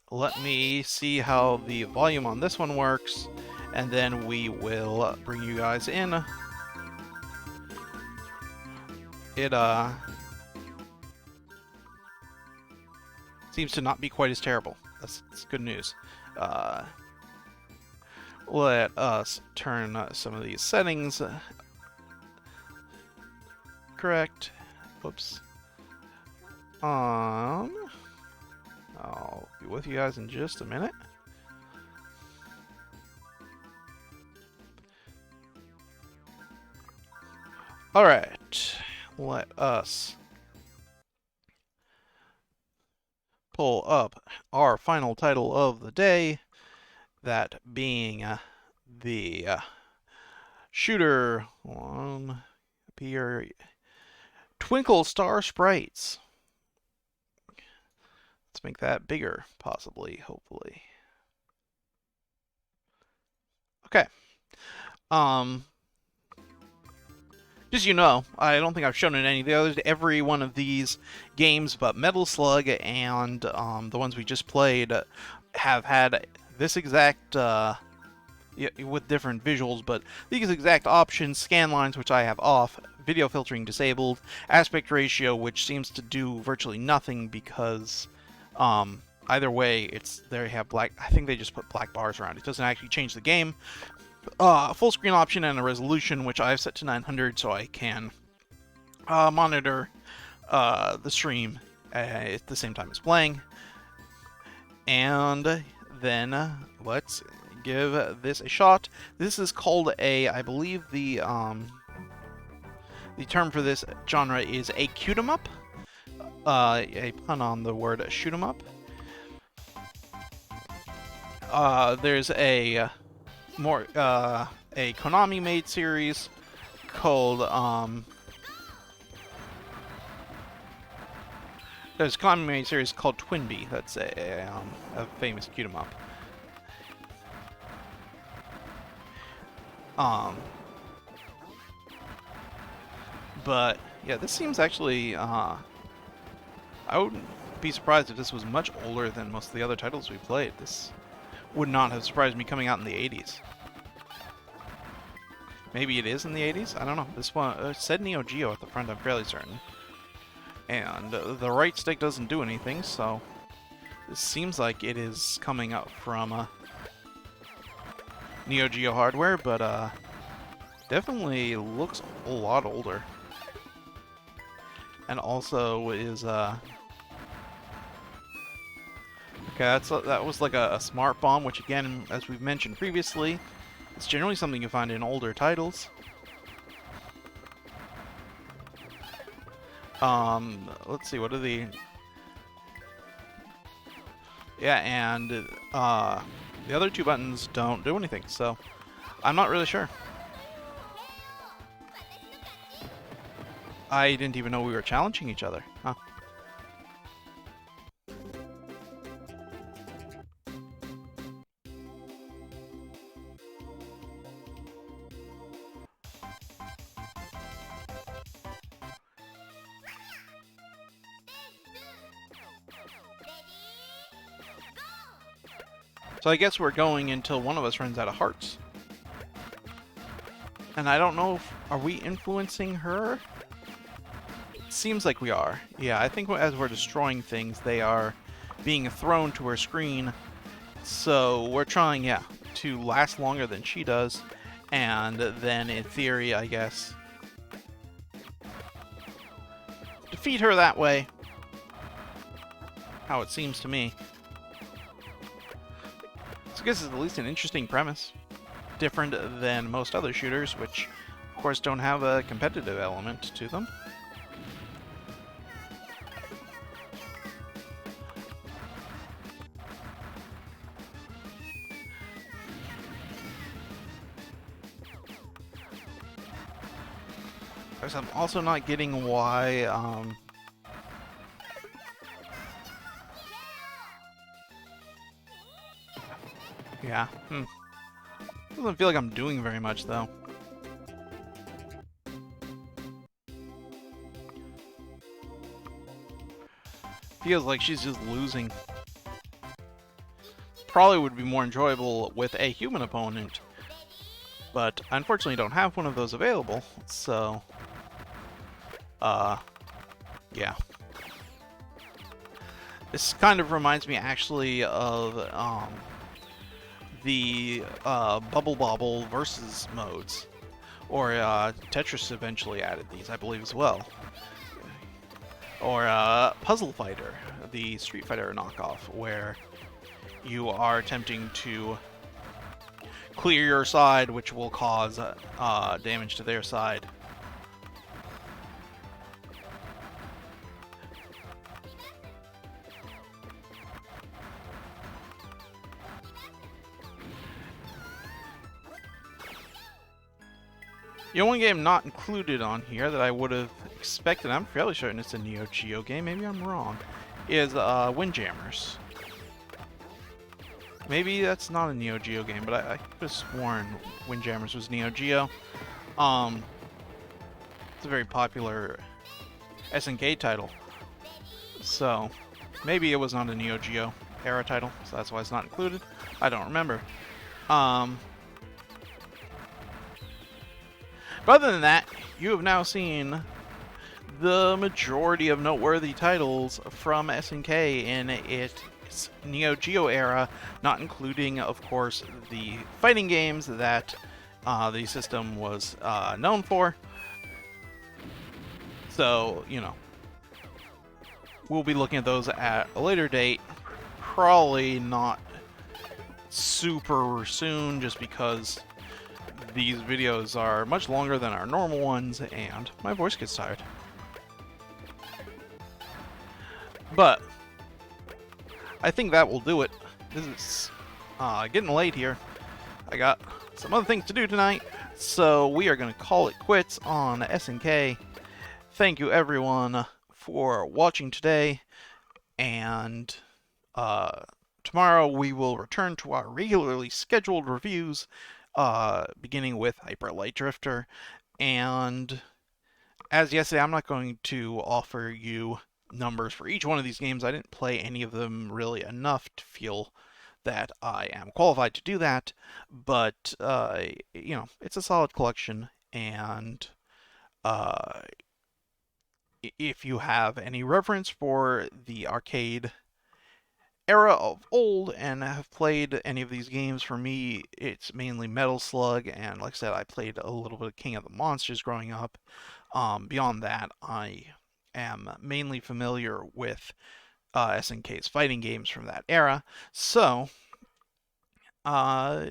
Speaker 1: let me see how the volume on this one works, and then we will bring you guys in. It seems to not be quite as terrible. That's good news. Let us turn some of these settings correct. Whoops. I'll be with you guys in just a minute. Alright, let us pull up our final title of the day, that being the shooter here, Twinkle Star Sprites. Let's make that bigger, possibly, hopefully. Okay. Just so you know, I don't think I've shown it in any of the others. Every one of these games but Metal Slug and the ones we just played have had this exact, with different visuals, but these exact options, scan lines, which I have off, video filtering disabled, aspect ratio, which seems to do virtually nothing because either way, they have black. I think they just put black bars around it. It doesn't actually change the game. Full screen option and a resolution, which I've set to 900, so I can monitor the stream at the same time as playing. And then let's give this a shot. This is called I believe the term for this genre is a shoot 'em up. A pun on the word shoot 'em up. There's a Konami made series called there's a Konami made series called Twinbee. That's a famous shoot 'em up. But yeah, this seems actually I wouldn't be surprised if this was much older than most of the other titles we played. This would not have surprised me coming out in the 80s. Maybe it is in the 80s? I don't know. This one said Neo Geo at the front, I'm fairly certain. And the right stick doesn't do anything, so this seems like it is coming up from Neo Geo hardware, but definitely looks a lot older. And also is okay, that was like a smart bomb, which again, as we've mentioned previously, it's generally something you find in older titles. Let's see, what are the... Yeah, and the other two buttons don't do anything, so I'm not really sure. I didn't even know we were challenging each other. Huh. So I guess we're going until one of us runs out of hearts. And I don't know if... Are we influencing her? It seems like we are. Yeah, I think as we're destroying things, they are being thrown to her screen. So we're trying, yeah, to last longer than she does. And then, in theory, I guess, defeat her that way. How it seems to me. So I guess it's at least an interesting premise. Different than most other shooters, which, of course, don't have a competitive element to them. Of course, I'm also not getting why, yeah, Doesn't feel like I'm doing very much, though. Feels like she's just losing. Probably would be more enjoyable with a human opponent, but I unfortunately don't have one of those available, so... yeah. This kind of reminds me, actually, of, the Bubble Bobble versus modes, or Tetris eventually added these, I believe, as well, or Puzzle Fighter, the Street Fighter knockoff, where you are attempting to clear your side, which will cause damage to their side. The only game not included on here that I would have expected, I'm fairly certain it's a Neo Geo game, maybe I'm wrong, is Windjammers. Maybe that's not a Neo Geo game, but I could have sworn Windjammers was Neo Geo. It's a very popular SNK title, so maybe it was not a Neo Geo era title, so that's why it's not included. But other than that, you have now seen the majority of noteworthy titles from SNK in its Neo Geo era, not including, of course, the fighting games that the system was known for. So, we'll be looking at those at a later date. Probably not super soon, just because these videos are much longer than our normal ones, and my voice gets tired. But I think that will do it. This is getting late here. I got some other things to do tonight, so we are going to call it quits on SNK. Thank you, everyone, for watching today, and tomorrow we will return to our regularly scheduled reviews, beginning with Hyper Light Drifter. And as yesterday, I'm not going to offer you numbers for each one of these games. I didn't play any of them really enough to feel that I am qualified to do that, but it's a solid collection, and if you have any reference for the arcade era of old and have played any of these games, for me, it's mainly Metal Slug, and like I said, I played a little bit of King of the Monsters growing up. Beyond that, I am mainly familiar with SNK's fighting games from that era. So, uh,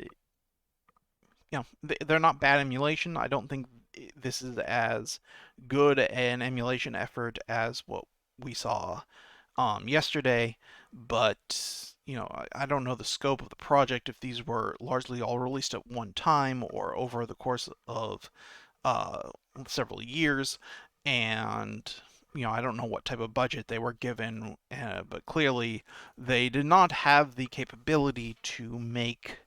Speaker 1: they're not bad emulation. I don't think this is as good an emulation effort as what we saw yesterday, but I don't know the scope of the project, if these were largely all released at one time or over the course of several years, and I don't know what type of budget they were given, but clearly they did not have the capability to make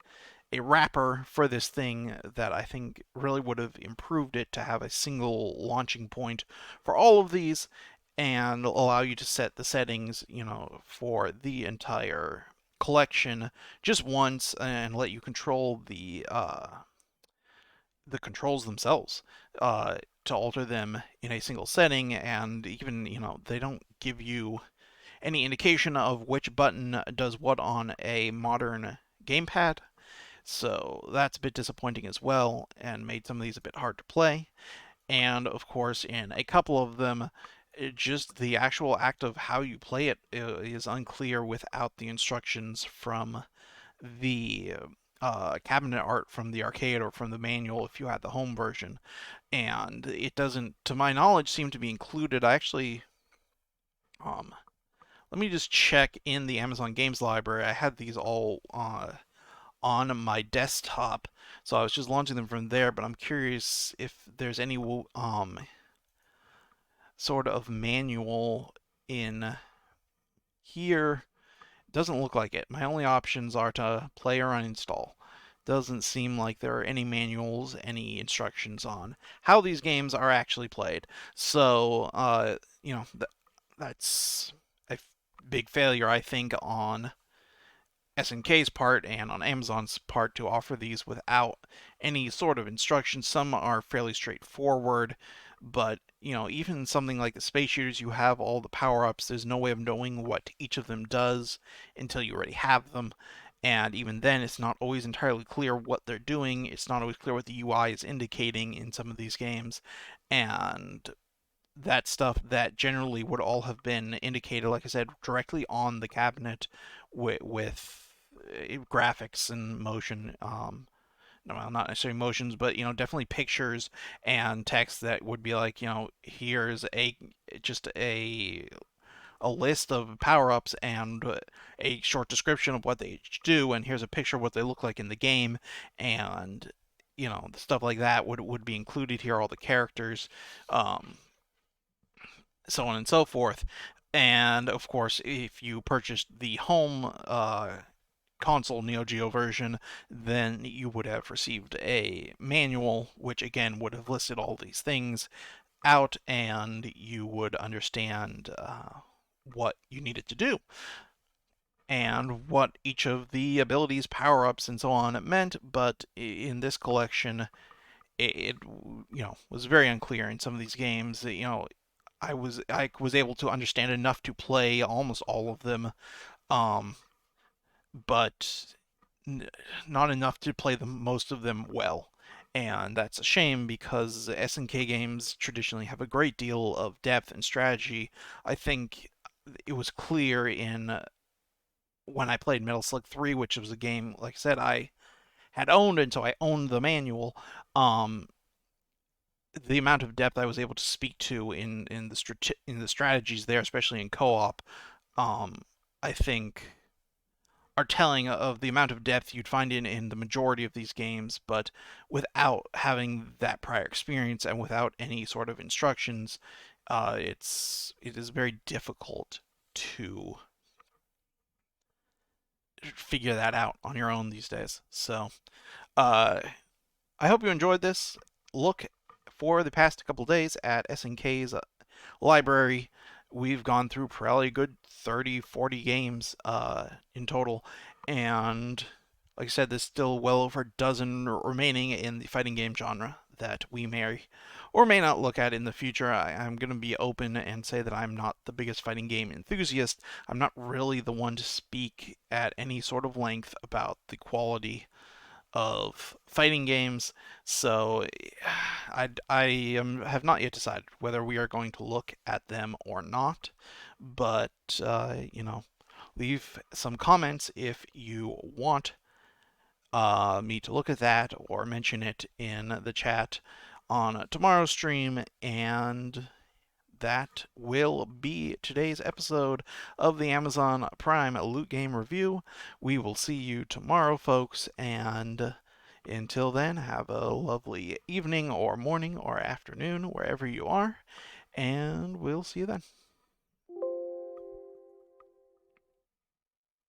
Speaker 1: a wrapper for this thing that I think really would have improved it to have a single launching point for all of these and allow you to set the settings, for the entire collection just once and let you control the controls themselves to alter them in a single setting. And even, they don't give you any indication of which button does what on a modern gamepad. So that's a bit disappointing as well, and made some of these a bit hard to play. And of course, in a couple of them, just the actual act of how you play it is unclear without the instructions from the cabinet art from the arcade or from the manual if you had the home version. And it doesn't, to my knowledge, seem to be included. I actually, let me just check in the Amazon Games Library. I had these all on my desktop, so I was just launching them from there, but I'm curious if there's any sort of manual in here. Doesn't look like it. My only options are to play or uninstall. Doesn't seem like there are any manuals, any instructions on how these games are actually played. So, that's a big failure, I think, on SNK's part and on Amazon's part to offer these without any sort of instruction. Some are fairly straightforward, but even something like the space shooters, you have all the power-ups. There's no way of knowing what each of them does until you already have them. And even then, it's not always entirely clear what they're doing. It's not always clear what the UI is indicating in some of these games. And that stuff that generally would all have been indicated, like I said, directly on the cabinet with graphics and motion. No, well, not necessarily motions, but definitely pictures and text that would be like, here's just a list of power-ups and a short description of what they do, and here's a picture of what they look like in the game, and stuff like that would be included here, all the characters, so on and so forth. And of course, if you purchased the home console Neo Geo version, then you would have received a manual, which again would have listed all these things out, and you would understand what you needed to do and what each of the abilities, power-ups, and so on meant. But in this collection, it was very unclear in some of these games. I was able to understand enough to play almost all of them, um, but not enough to play the most of them well. And that's a shame because SNK games traditionally have a great deal of depth and strategy. I think it was clear in when I played Metal Slug 3, which was a game, like I said, I had owned, and so I owned the manual. Um, the amount of depth I was able to speak to in the strategies there, especially in co-op, um, I think are telling of the amount of depth you'd find in the majority of these games, but without having that prior experience and without any sort of instructions, it is very difficult to figure that out on your own these days. So uh, I hope you enjoyed this look for the past couple days at SNK's library. We've gone through probably a good 30, 40 games in total, and like I said, there's still well over a dozen remaining in the fighting game genre that we may or may not look at in the future. I'm going to be open and say that I'm not the biggest fighting game enthusiast. I'm not really the one to speak at any sort of length about the quality of fighting games. So have not yet decided whether we are going to look at them or not. But, leave some comments if you want me to look at that or mention it in the chat on tomorrow's stream. And that will be today's episode of the Amazon Prime Loot Game Review. We will see you tomorrow, folks, and until then, have a lovely evening or morning or afternoon, wherever you are, and we'll see you then.